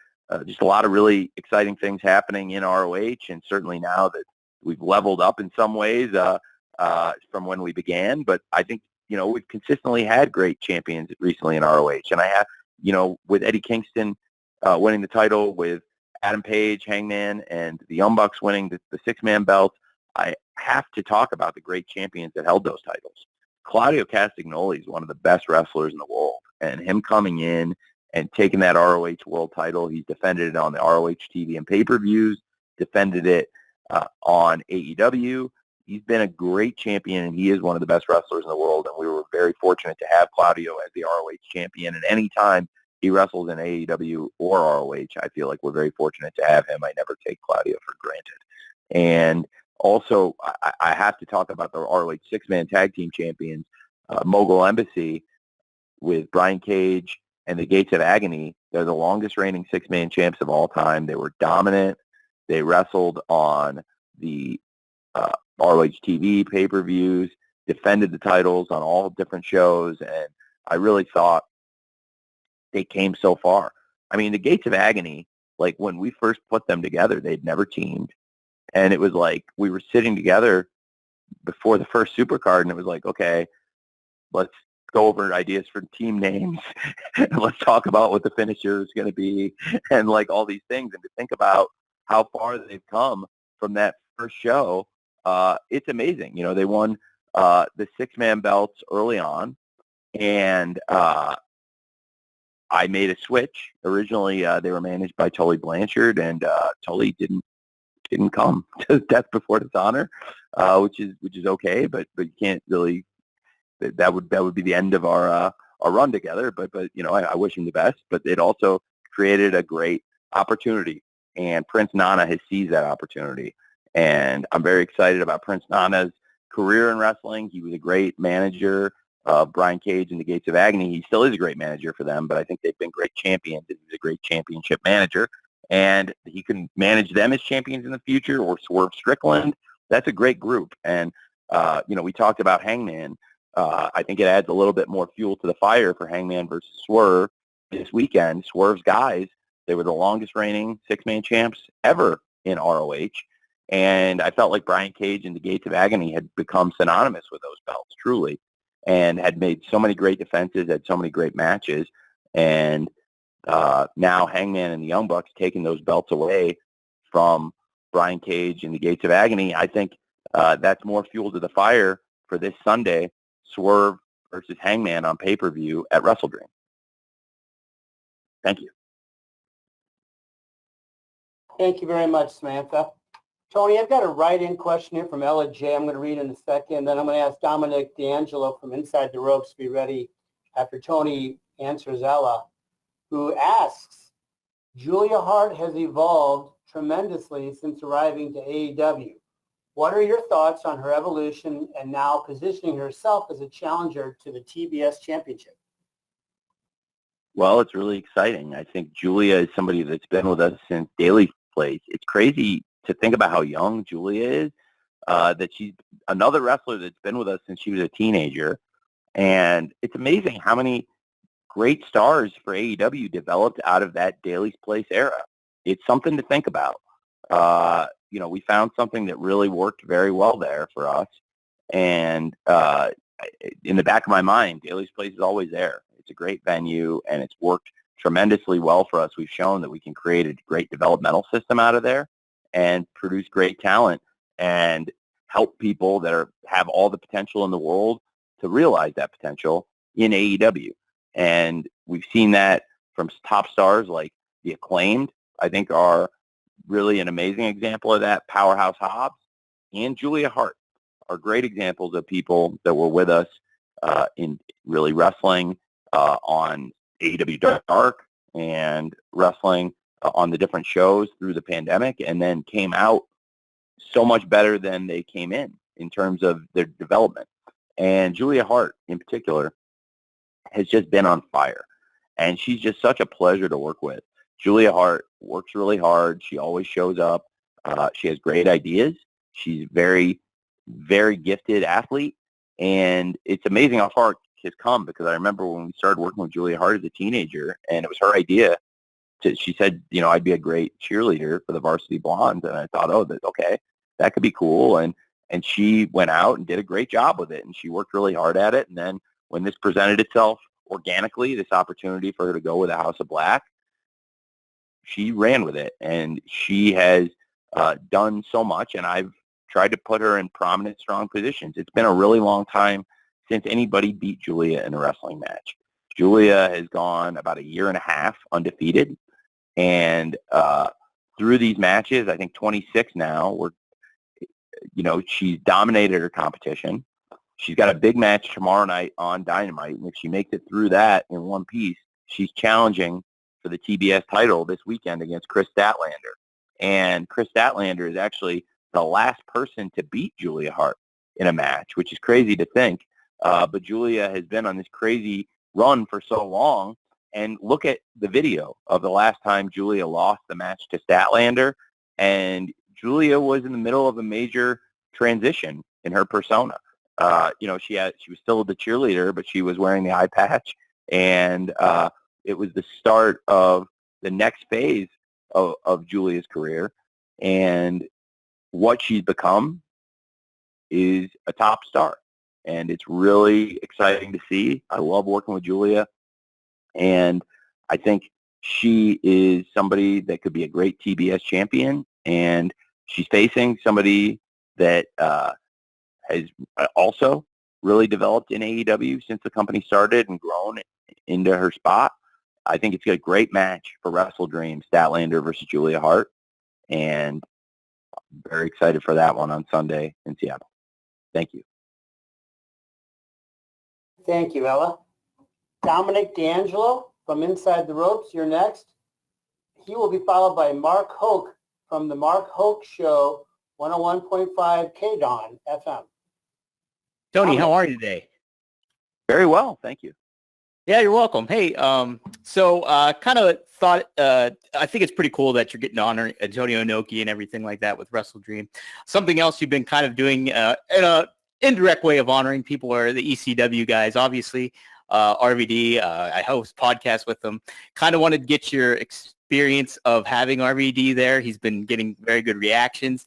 just a lot of really exciting things happening in ROH, and certainly now that we've leveled up in some ways from when we began. But I think, you know, we've consistently had great champions recently in ROH. And I have, you know, with Eddie Kingston winning the title, with Adam Page, Hangman, and the Young Bucks winning the six-man belt, I have to talk about the great champions that held those titles. Claudio Castagnoli is one of the best wrestlers in the world, and him coming in and taking that ROH world title, he's defended it on the ROH TV and pay-per-views, defended it on AEW. He's been a great champion, and he is one of the best wrestlers in the world, and we were very fortunate to have Claudio as the ROH champion. And any time he wrestles in AEW or ROH, I feel like we're very fortunate to have him. I never take Claudio for granted. And also, I have to talk about the ROH six-man tag team champions, Mogul Embassy, with Brian Cage and the Gates of Agony. They're the longest reigning six-man champs of all time. They were dominant. They wrestled on the ROH TV pay-per-views, defended the titles on all different shows, and I really thought they came so far. I mean, the Gates of Agony, like when we first put them together, they'd never teamed. And it was like we were sitting together before the first Supercard, and it was like, okay, let's go over ideas for team names, and let's talk about what the finisher is going to be, and like all these things. And to think about how far they've come from that first show, it's amazing. You know, they won the six-man belts early on, and I made a switch. Originally, they were managed by Tully Blanchard, and Tully didn't come to Death Before Dishonor, which is okay, but you can't really. That would be the end of our run together. But you know, I wish him the best. But it also created a great opportunity, and Prince Nana has seized that opportunity. And I'm very excited about Prince Nana's career in wrestling. He was a great manager of Brian Cage and the Gates of Agony. He still is a great manager for them, but I think they've been great champions. He's a great championship manager, and he can manage them as champions in the future, or Swerve Strickland. That's a great group. And, you know, we talked about Hangman. I think it adds a little bit more fuel to the fire for Hangman versus Swerve this weekend. Swerve's guys, they were the longest reigning six-man champs ever in ROH. And I felt like Brian Cage and the Gates of Agony had become synonymous with those belts, truly, and had made so many great defenses, had so many great matches. And now Hangman and the Young Bucks taking those belts away from Brian Cage and the Gates of Agony, I think that's more fuel to the fire for this Sunday, Swerve versus Hangman on pay-per-view at WrestleDream. Thank you. Thank you very much, Samantha. Tony, I've got a write-in question here from Ella J. I'm going to read in a second. Then I'm going to ask Dominic D'Angelo from Inside the Ropes to be ready after Tony answers Ella, who asks, Julia Hart has evolved tremendously since arriving to AEW. What are your thoughts on her evolution and now positioning herself as a challenger to the TBS Championship? Well, it's really exciting. I think Julia is somebody that's been with us since Daly's Place. It's crazy to think about how young Julia is, that she's another wrestler that's been with us since she was a teenager. And it's amazing how many great stars for AEW developed out of that Daly's Place era. It's something to think about. We found something that really worked very well there for us. And in the back of my mind, Daly's Place is always there. It's a great venue, and it's worked tremendously well for us. We've shown that we can create a great developmental system out of there and produce great talent and help people that have all the potential in the world to realize that potential in AEW. And we've seen that from top stars like the Acclaimed, I think, are really an amazing example of that. Powerhouse Hobbs and Julia Hart are great examples of people that were with us in really wrestling on AEW Dark and wrestling on the different shows through the pandemic, and then came out so much better than they came in terms of their development. And Julia Hart in particular has just been on fire, and she's just such a pleasure to work with. Julia Hart works really hard. She always shows up. She has great ideas. She's very, very gifted athlete, and it's amazing how far it has come, because I remember when we started working with Julia Hart as a teenager, and it was her idea. She said, I'd be a great cheerleader for the Varsity Blondes, and I thought, okay, that could be cool. And she went out and did a great job with it, and she worked really hard at it. And then when this presented itself organically, this opportunity for her to go with the House of Black, she ran with it, and she has done so much, and I've tried to put her in prominent, strong positions. It's been a really long time since anybody beat Julia in a wrestling match. Julia has gone about a year and a half undefeated, and through these matches, I think 26 now, she's dominated her competition. She's got a big match tomorrow night on Dynamite, and if she makes it through that in one piece, she's challenging for the TBS title this weekend against Chris Statlander. And Chris Statlander is actually the last person to beat Julia Hart in a match, which is crazy to think. But Julia has been on this crazy run for so long. And look at the video of the last time Julia lost the match to Statlander. And Julia was in the middle of a major transition in her persona. She was still the cheerleader, but she was wearing the eye patch. And it was the start of the next phase of Julia's career. And what she's become is a top star. And it's really exciting to see. I love working with Julia. And I think she is somebody that could be a great TBS champion. And she's facing somebody that has also really developed in AEW since the company started and grown into her spot. I think it's a great match for Wrestle Dream, Statlander versus Julia Hart. And I'm very excited for that one on Sunday in Seattle. Thank you. Thank you, Ella. Dominic D'Angelo from Inside the Ropes, you're next. He will be followed by Mark Hoke from the Mark Hoke Show, 101.5 KDON FM. Tony, how are you today? Very well, thank you. Yeah, you're welcome. Hey, so kind of thought, I think it's pretty cool that you're getting to honor Antonio Inoki and everything like that with Wrestle Dream. Something else you've been kind of doing in a indirect way of honoring people are the ECW guys. Obviously, RVD, I host podcasts with them. Kind of wanted to get your experience of having RVD there. He's been getting very good reactions.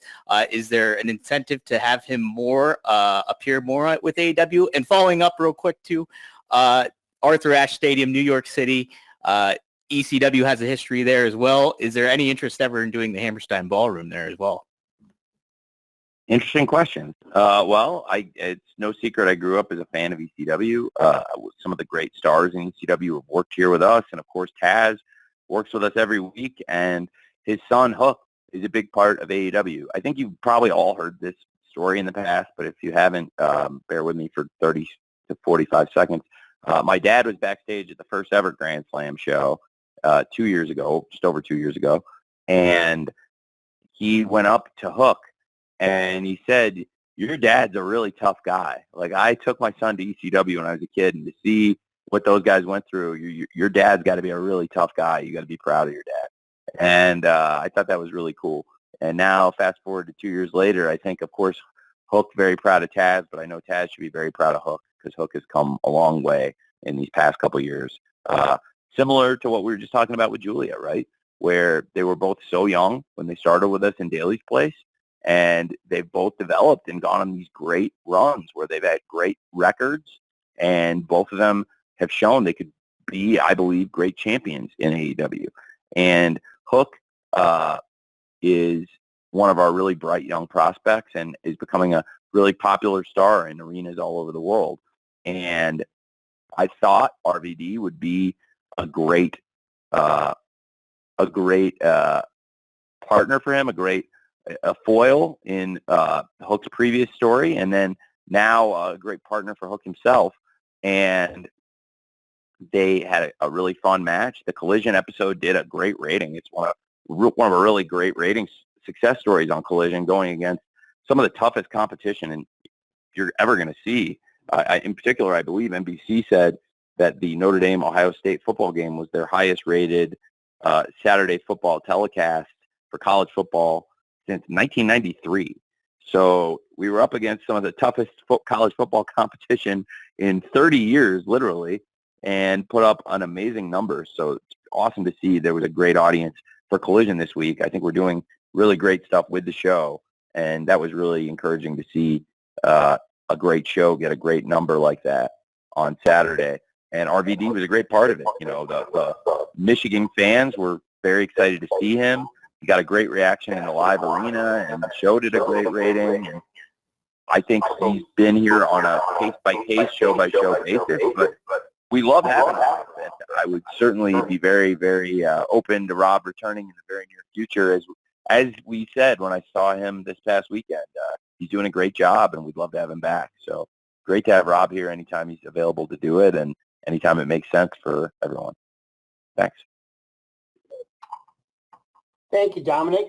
Is there an incentive to have him appear more with AEW? And following up real quick too, Arthur Ashe Stadium, New York City. ECW has a history there as well. Is there any interest ever in doing the Hammerstein Ballroom there as well? Interesting question. It's no secret I grew up as a fan of ECW. Some of the great stars in ECW have worked here with us, and of course Taz works with us every week, and his son Hook is a big part of AEW. I think you've probably all heard this story in the past, but if you haven't, bear with me for 30 to 45 seconds. My dad was backstage at the first ever Grand Slam show 2 years ago, just over 2 years ago, and he went up to Hook and he said, "Your dad's a really tough guy. Like, I took my son to ECW when I was a kid, and to see what those guys went through, your dad's got to be a really tough guy. You got to be proud of your dad." And I thought that was really cool. And now, fast forward to 2 years later, I think, of course, Hook very proud of Taz, but I know Taz should be very proud of Hook because Hook has come a long way in these past couple of years. Similar to what we were just talking about with Julia, right? Where they were both so young when they started with us in Daly's Place, and they've both developed and gone on these great runs where they've had great records, and both of them have shown they could be, I believe, great champions in AEW. And Hook is one of our really bright young prospects and is becoming a really popular star in arenas all over the world. And I thought RVD would be a great partner for him, a foil in Hook's previous story, and then now a great partner for Hook himself. And they had a really fun match. The Collision episode did a great rating. It's one of a really great rating success stories on Collision, going against some of the toughest competition you're ever going to see. In particular, I believe NBC said that the Notre Dame Ohio State football game was their highest rated Saturday football telecast for college football since 1993. So we were up against some of the toughest college football competition in 30 years, literally, and put up an amazing number. So it's awesome to see there was a great audience for Collision this week. I think we're doing really great stuff with the show, and that was really encouraging to see a great show get a great number like that on Saturday. And RVD was a great part of it. You know, the Michigan fans were very excited to see him. He got a great reaction in the live arena, and the show did a great rating. And I think he's been here on a case-by-case, show-by-show basis, but we love having him. And I would certainly be very, very open to Rob returning in the very near future. As we said when I saw him this past weekend, he's doing a great job, and we'd love to have him back. So great to have Rob here anytime he's available to do it, and anytime it makes sense for everyone. Thanks. Thank you, Dominic.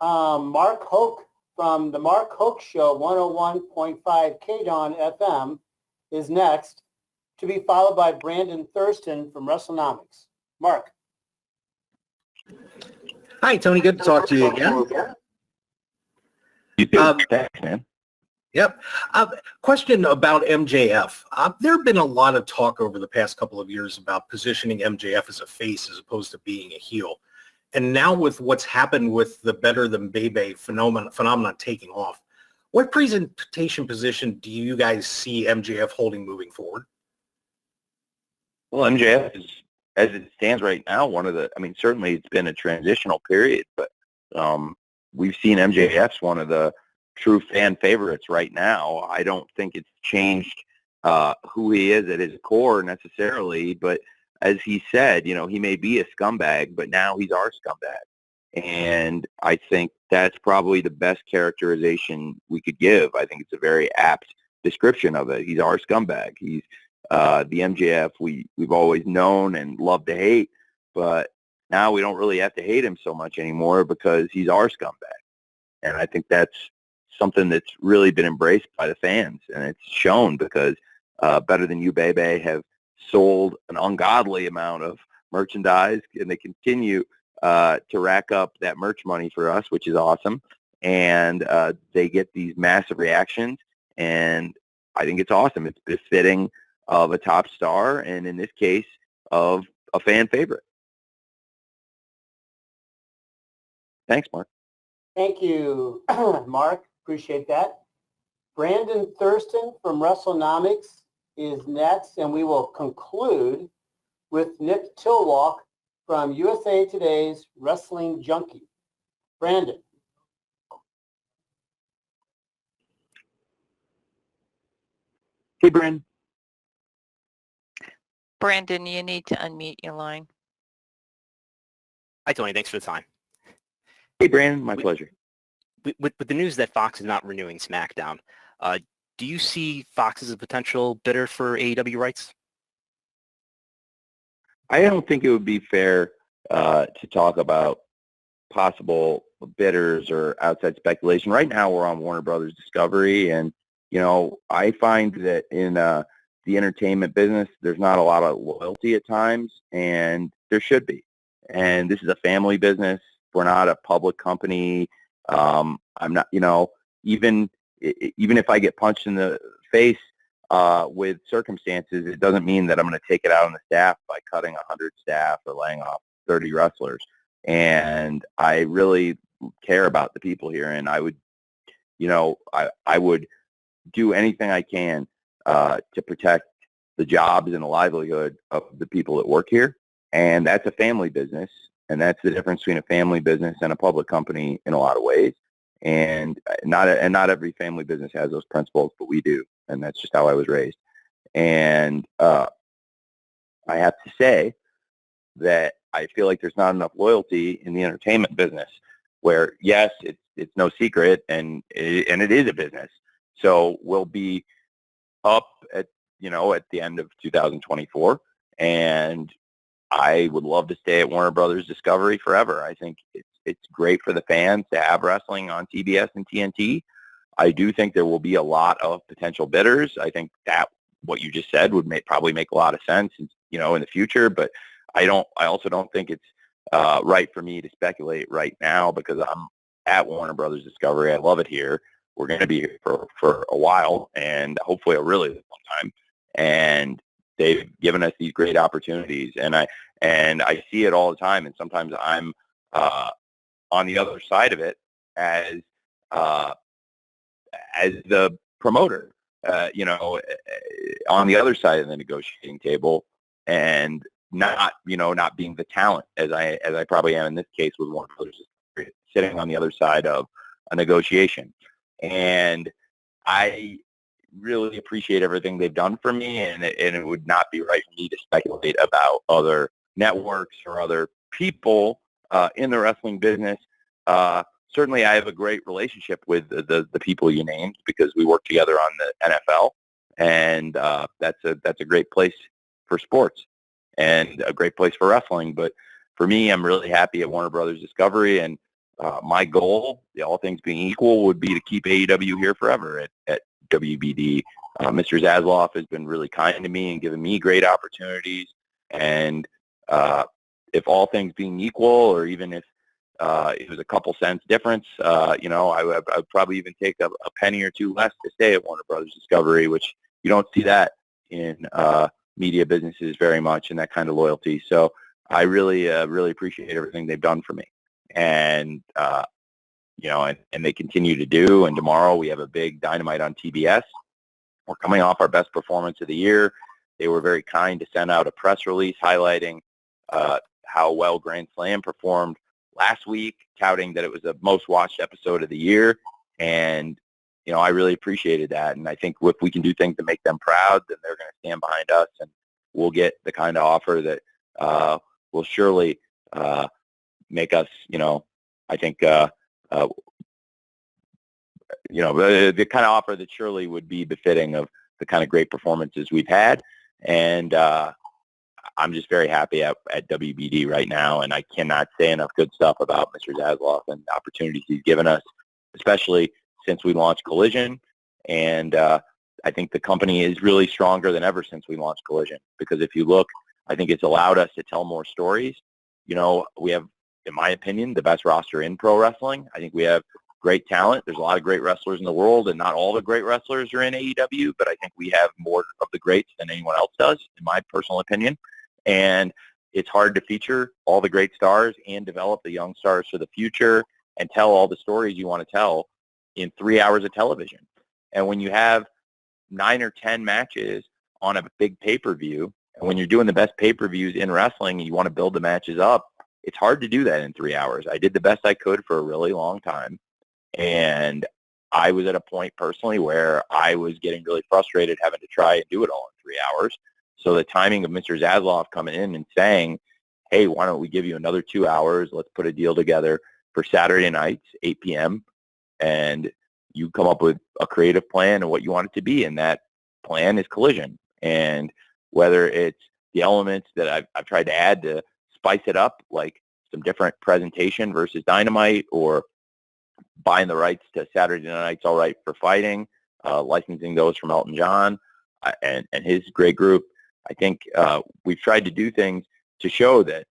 Mark Hoke from the Mark Hoke Show, 101.5 KDON FM, is next, to be followed by Brandon Thurston from WrestleNomics. Mark. Hi, Tony. Good to talk to you again. You too. Thanks, man. Yep. Question about MJF. There have been a lot of talk over the past couple of years about positioning MJF as a face as opposed to being a heel. And now with what's happened with the Better Than Bebe phenomenon taking off, what presentation position do you guys see MJF holding moving forward? Well, MJF is, as it stands right now, certainly it's been a transitional period, but we've seen MJF's one of the true fan favorites right now. I don't think it's changed who he is at his core necessarily, but as he said, you know, he may be a scumbag, but now he's our scumbag. And I think that's probably the best characterization we could give. I think it's a very apt description of it. He's our scumbag. He's the MJF we've always known and loved to hate, but now we don't really have to hate him so much anymore because he's our scumbag. And I think that's something that's really been embraced by the fans, and it's shown because Better Than You, Bebe have sold an ungodly amount of merchandise, and they continue to rack up that merch money for us, which is awesome. And they get these massive reactions, and I think it's awesome. It's befitting of a top star, and in this case, of a fan favorite. Thanks, Mark. Thank you, Mark. Appreciate that. Brandon Thurston from WrestleNomics is next, and we will conclude with Nick Tillwalk from USA Today's Wrestling Junkie. Brandon. Hey, Brandon. Brandon, you need to unmute your line. Hi, Tony. Thanks for the time. Hey, Brandon, my pleasure. With the news that Fox is not renewing SmackDown, do you see Fox as a potential bidder for AEW rights? I don't think it would be fair to talk about possible bidders or outside speculation. Right now, we're on Warner Brothers Discovery, and I find that in the entertainment business, there's not a lot of loyalty at times, and there should be. And this is a family business. We're not a public company. I'm not, even if I get punched in the face with circumstances, it doesn't mean that I'm going to take it out on the staff by cutting 100 staff or laying off 30 wrestlers. And I really care about the people here, and I would, I would do anything I can to protect the jobs and the livelihood of the people that work here. And that's a family business, and that's the difference between a family business and a public company in a lot of ways. And not every family business has those principles, but we do, and that's just how I was raised. And I have to say that I feel like there's not enough loyalty in the entertainment business, where yes, it's no secret, and it is a business. So we'll be up at the end of 2024, and I would love to stay at Warner Brothers Discovery forever. I think it's great for the fans to have wrestling on TBS and TNT. I do think there will be a lot of potential bidders. I think that what you just said would probably make a lot of sense, in the future. But I also don't think it's right for me to speculate right now, because I'm at Warner Brothers Discovery. I love it here. We're going to be here for a while, and hopefully a really long time. And they've given us these great opportunities, and I see it all the time. And sometimes I'm on the other side of it as the promoter, on the other side of the negotiating table, and not being the talent as I probably am in this case with Warner Brothers, sitting on the other side of a negotiation. And I really appreciate everything they've done for me, and it would not be right for me to speculate about other networks or other people in the wrestling business. Certainly, I have a great relationship with the people you named, because we work together on the NFL, and that's a great place for sports and a great place for wrestling. But for me, I'm really happy at Warner Brothers Discovery, and my goal, all things being equal, would be to keep AEW here forever at WBD. Mr. Zasloff has been really kind to me and given me great opportunities. And if all things being equal, or even if it was a couple cents difference, I would probably even take a penny or two less to stay at Warner Brothers Discovery, which you don't see that in media businesses very much, and that kind of loyalty. So I really appreciate everything they've done for me. And and they continue to do. And tomorrow we have a big Dynamite on TBS. We're coming off our best performance of the year. They were very kind to send out a press release highlighting how well Grand Slam performed last week, touting that it was the most watched episode of the year. And I really appreciated that. And I think if we can do things to make them proud, then they're going to stand behind us, and we'll get the kind of offer that will surely make us, I think, the kind of offer that surely would be befitting of the kind of great performances we've had. And I'm just very happy at WBD right now, and I cannot say enough good stuff about Mr. Zasloff and the opportunities he's given us, especially since we launched Collision. And I think the company is really stronger than ever since we launched Collision, because if you look, I think it's allowed us to tell more stories. We have, in my opinion, the best roster in pro wrestling. I think we have great talent. There's a lot of great wrestlers in the world, and not all the great wrestlers are in AEW, but I think we have more of the greats than anyone else does, in my personal opinion. And it's hard to feature all the great stars and develop the young stars for the future and tell all the stories you want to tell in 3 hours of television. And when you have 9 or 10 matches on a big pay-per-view, and when you're doing the best pay-per-views in wrestling and you want to build the matches up, it's hard to do that in 3 hours. I did the best I could for a really long time, and I was at a point personally where I was getting really frustrated having to try and do it all in 3 hours. So the timing of Mr. Zasloff coming in and saying, hey, why don't we give you another 2 hours? Let's put a deal together for Saturday nights, 8 p.m., and you come up with a creative plan of what you want it to be, and that plan is Collision. And whether it's the elements that I've tried to add to spice it up, like some different presentation versus Dynamite, or buying the rights to Saturday Night's All Right for Fighting, licensing those from Elton John and his great group. I think we've tried to do things to show that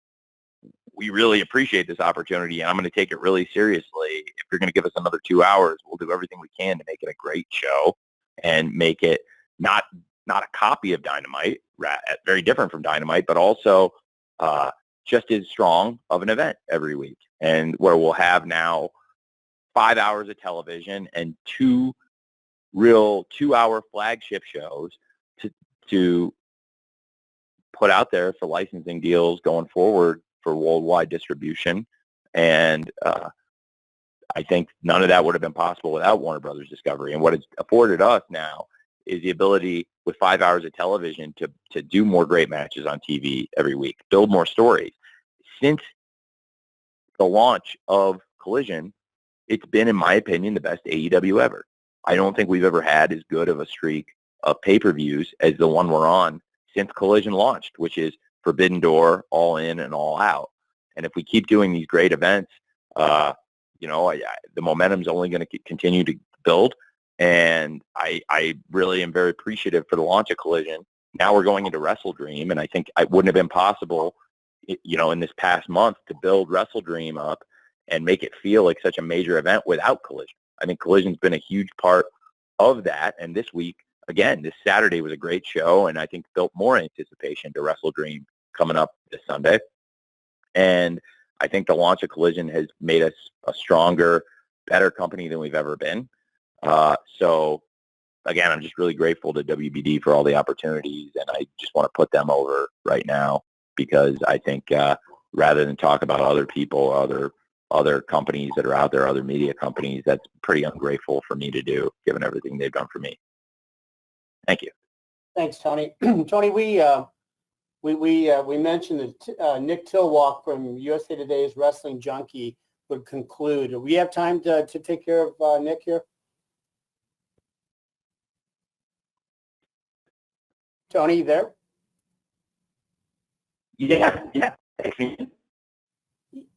we really appreciate this opportunity, and I'm going to take it really seriously. If you're going to give us another 2 hours, we'll do everything we can to make it a great show and make it not a copy of Dynamite, very different from Dynamite, but also just as strong of an event every week, and where we'll have now 5 hours of television and 2 real 2-hour flagship shows to put out there for licensing deals going forward for worldwide distribution. And I think none of that would have been possible without Warner Brothers Discovery. And what it's afforded us now is the ability, with 5 hours of television, to do more great matches on TV every week, build more stories. Since the launch of Collision, it's been, in my opinion, the best AEW ever. I don't think we've ever had as good of a streak of pay-per-views as the one we're on since Collision launched, which is Forbidden Door, All In, and All Out. And if we keep doing these great events, the momentum's only going to continue to build. And I really am very appreciative for the launch of Collision. Now we're going into Wrestle Dream, and I think it wouldn't have been possible, in this past month, to build Wrestle Dream up and make it feel like such a major event without Collision. I think Collision's been a huge part of that. And this week, again, this Saturday was a great show, and I think built more anticipation to Wrestle Dream coming up this Sunday. And I think the launch of Collision has made us a stronger, better company than we've ever been. So, again, I'm just really grateful to WBD for all the opportunities, and I just want to put them over right now, because I think rather than talk about other people, other companies that are out there, other media companies, that's pretty ungrateful for me to do, given everything they've done for me. Thank you. Thanks, Tony. Tony, we mentioned that Nick Tillwalk from USA Today's Wrestling Junkie would conclude. Do we have time to take care of Nick here? Tony, you there? Yeah.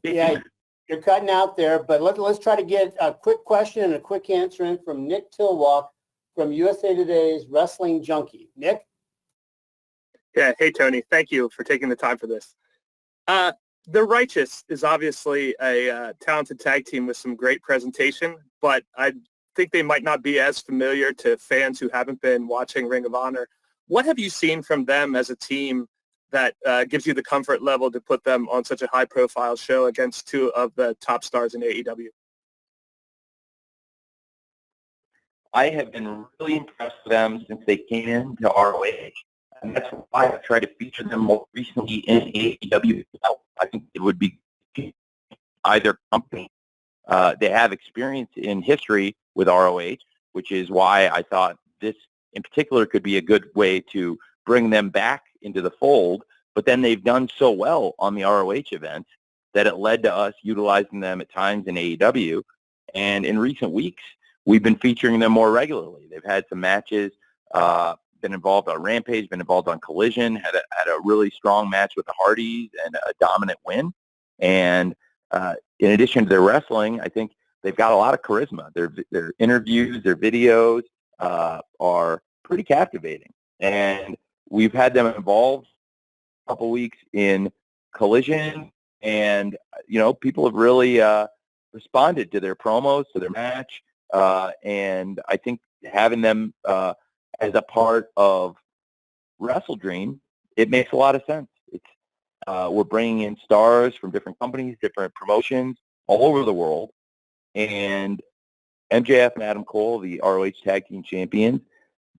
Yeah, you're cutting out there, but let's try to get a quick question and a quick answer in from Nick Tillwalk from USA Today's Wrestling Junkie. Nick? Yeah. Hey, Tony. Thank you for taking the time for this. The Righteous is obviously a talented tag team with some great presentation, but I think they might not be as familiar to fans who haven't been watching Ring of Honor. What have you seen from them as a team that gives you the comfort level to put them on such a high-profile show against 2 of the top stars in AEW? I have been really impressed with them since they came into ROH, and that's why I've tried to feature them more recently in AEW. I think it would be either company. They have experience in history with ROH, which is why I thought this in particular could be a good way to bring them back into the fold. But then they've done so well on the ROH events that it led to us utilizing them at times in AEW. And in recent weeks, we've been featuring them more regularly. They've had some matches, been involved on Rampage, been involved on Collision, had a really strong match with the Hardys and a dominant win. And in addition to their wrestling, I think they've got a lot of charisma. Their interviews, their videos are pretty captivating. And we've had them involved a couple weeks in Collision, and people have really responded to their promos, to their match, and I think having them as a part of Wrestle Dream, it makes a lot of sense. It's we're bringing in stars from different companies, different promotions all over the world, and MJF and Adam Cole, the ROH Tag Team Champions,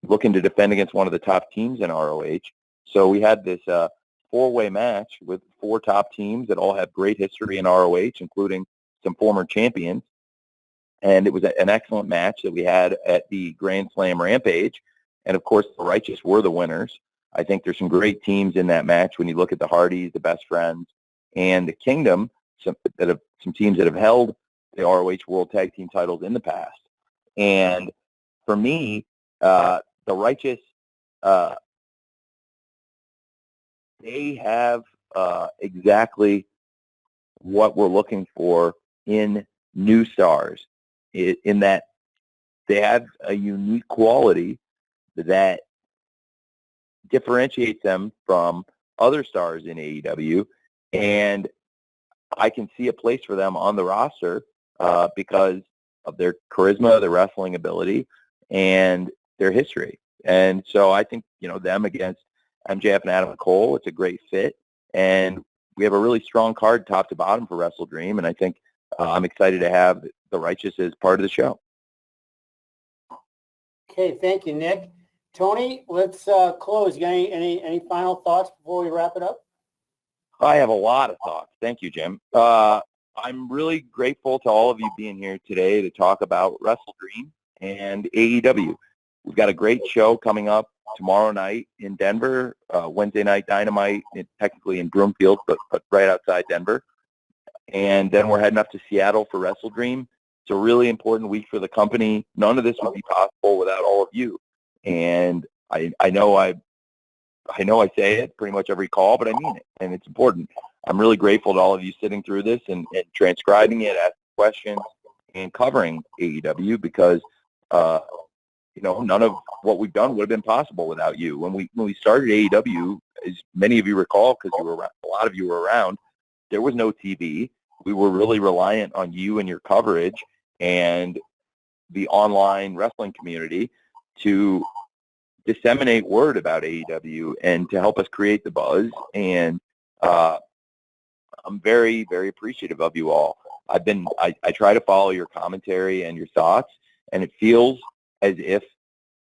looking to defend against one of the top teams in ROH. So we had this 4-way match with 4 top teams that all have great history in ROH, including some former champions. And it was an excellent match that we had at the Grand Slam Rampage. And, of course, the Righteous were the winners. I think there's some great teams in that match when you look at the Hardys, the Best Friends, and the Kingdom, some some teams that have held the ROH World Tag Team titles in the past. And for me, the Righteous, they have exactly what we're looking for in new stars, in that they have a unique quality that differentiates them from other stars in AEW, and I can see a place for them on the roster because of their charisma, their wrestling ability, and their history. And so I think, them against MJF and Adam Cole, it's a great fit, and we have a really strong card top to bottom for Wrestle Dream, and I think I'm excited to have the Righteous as part of the show. Okay, thank you, Nick. Tony, let's close. You got any final thoughts before we wrap it up? I have a lot of thoughts. Thank you, Jim. I'm really grateful to all of you being here today to talk about Wrestle Dream and AEW. We've got a great show coming up tomorrow night in Denver, Wednesday Night Dynamite, technically in Broomfield, but right outside Denver. And then we're heading up to Seattle for Wrestle Dream. It's a really important week for the company. None of this would be possible without all of you. And I know I say it pretty much every call, but I mean it, and it's important. I'm really grateful to all of you sitting through this and transcribing it, asking questions, and covering AEW because, none of what we've done would have been possible without you. When we started AEW, as many of you recall, because a lot of you were around, there was no TV. We were really reliant on you and your coverage and the online wrestling community to disseminate word about AEW and to help us create the buzz. And I'm very, very appreciative of you all. I try to follow your commentary and your thoughts, and it feels as if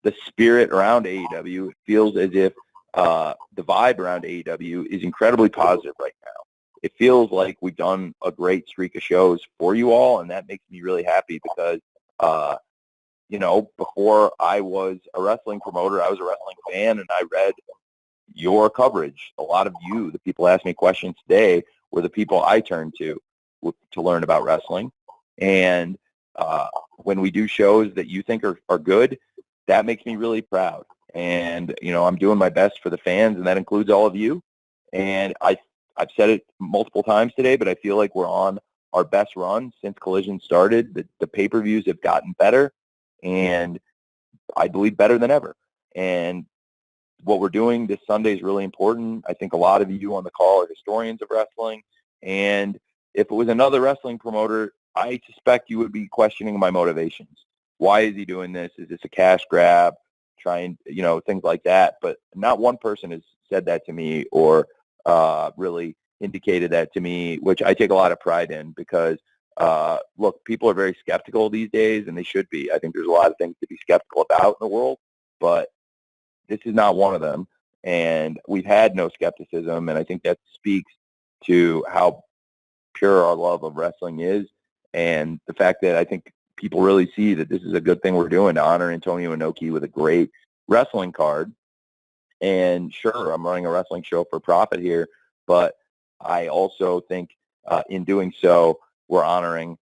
the spirit around AEW, it feels as if the vibe around AEW is incredibly positive right now. It feels like we've done a great streak of shows for you all, and that makes me really happy because before I was a wrestling promoter, I was a wrestling fan, and I read your coverage. A lot of you, the people ask me questions today, were the people I turned to learn about wrestling. And when we do shows that you think are good, that makes me really proud. And, I'm doing my best for the fans, and that includes all of you. And I've said it multiple times today, but I feel like we're on our best run since Collision started. The pay-per-views have gotten better, and I believe better than ever. And what we're doing this Sunday is really important. I think a lot of you on the call are historians of wrestling, and if it was another wrestling promoter, I suspect you would be questioning my motivations. Why is he doing this? Is this a cash grab? Trying, things like that. But not one person has said that to me or really indicated that to me, which I take a lot of pride in because, look, people are very skeptical these days, and they should be. I think there's a lot of things to be skeptical about in the world, but this is not one of them. And we've had no skepticism, and I think that speaks to how pure our love of wrestling is, and the fact that I think people really see that this is a good thing we're doing to honor Antonio Inoki with a great wrestling card. And sure, I'm running a wrestling show for profit here, but I also think in doing so, we're honoring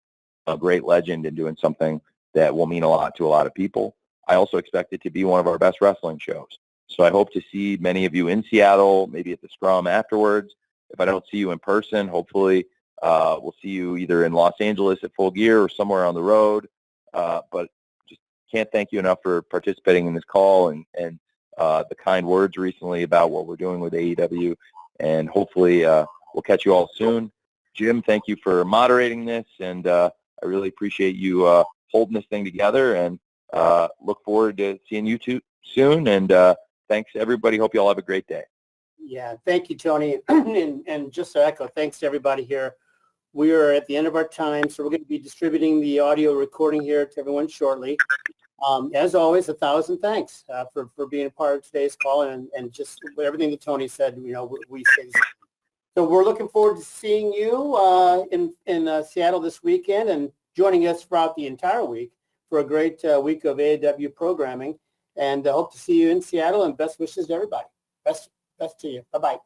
a great legend and doing something that will mean a lot to a lot of people. I also expect it to be one of our best wrestling shows. So I hope to see many of you in Seattle, maybe at the Scrum afterwards. If I don't see you in person, hopefully we'll see you either in Los Angeles at Full Gear or somewhere on the road. But just can't thank you enough for participating in this call and the kind words recently about what we're doing with AEW. And hopefully we'll catch you all soon. Jim, thank you for moderating this, and I really appreciate you holding this thing together, and look forward to seeing you two soon. And thanks, everybody. Hope you all have a great day. Yeah, thank you, Tony. And just to echo, thanks to everybody here. We are at the end of our time, so we're going to be distributing the audio recording here to everyone shortly. As always, 1,000 thanks for being a part of today's call, and just everything that Tony said, we say. So we're looking forward to seeing you in Seattle this weekend and joining us throughout the entire week for a great week of AEW programming. And hope to see you in Seattle, and best wishes to everybody. Best to you. Bye-bye.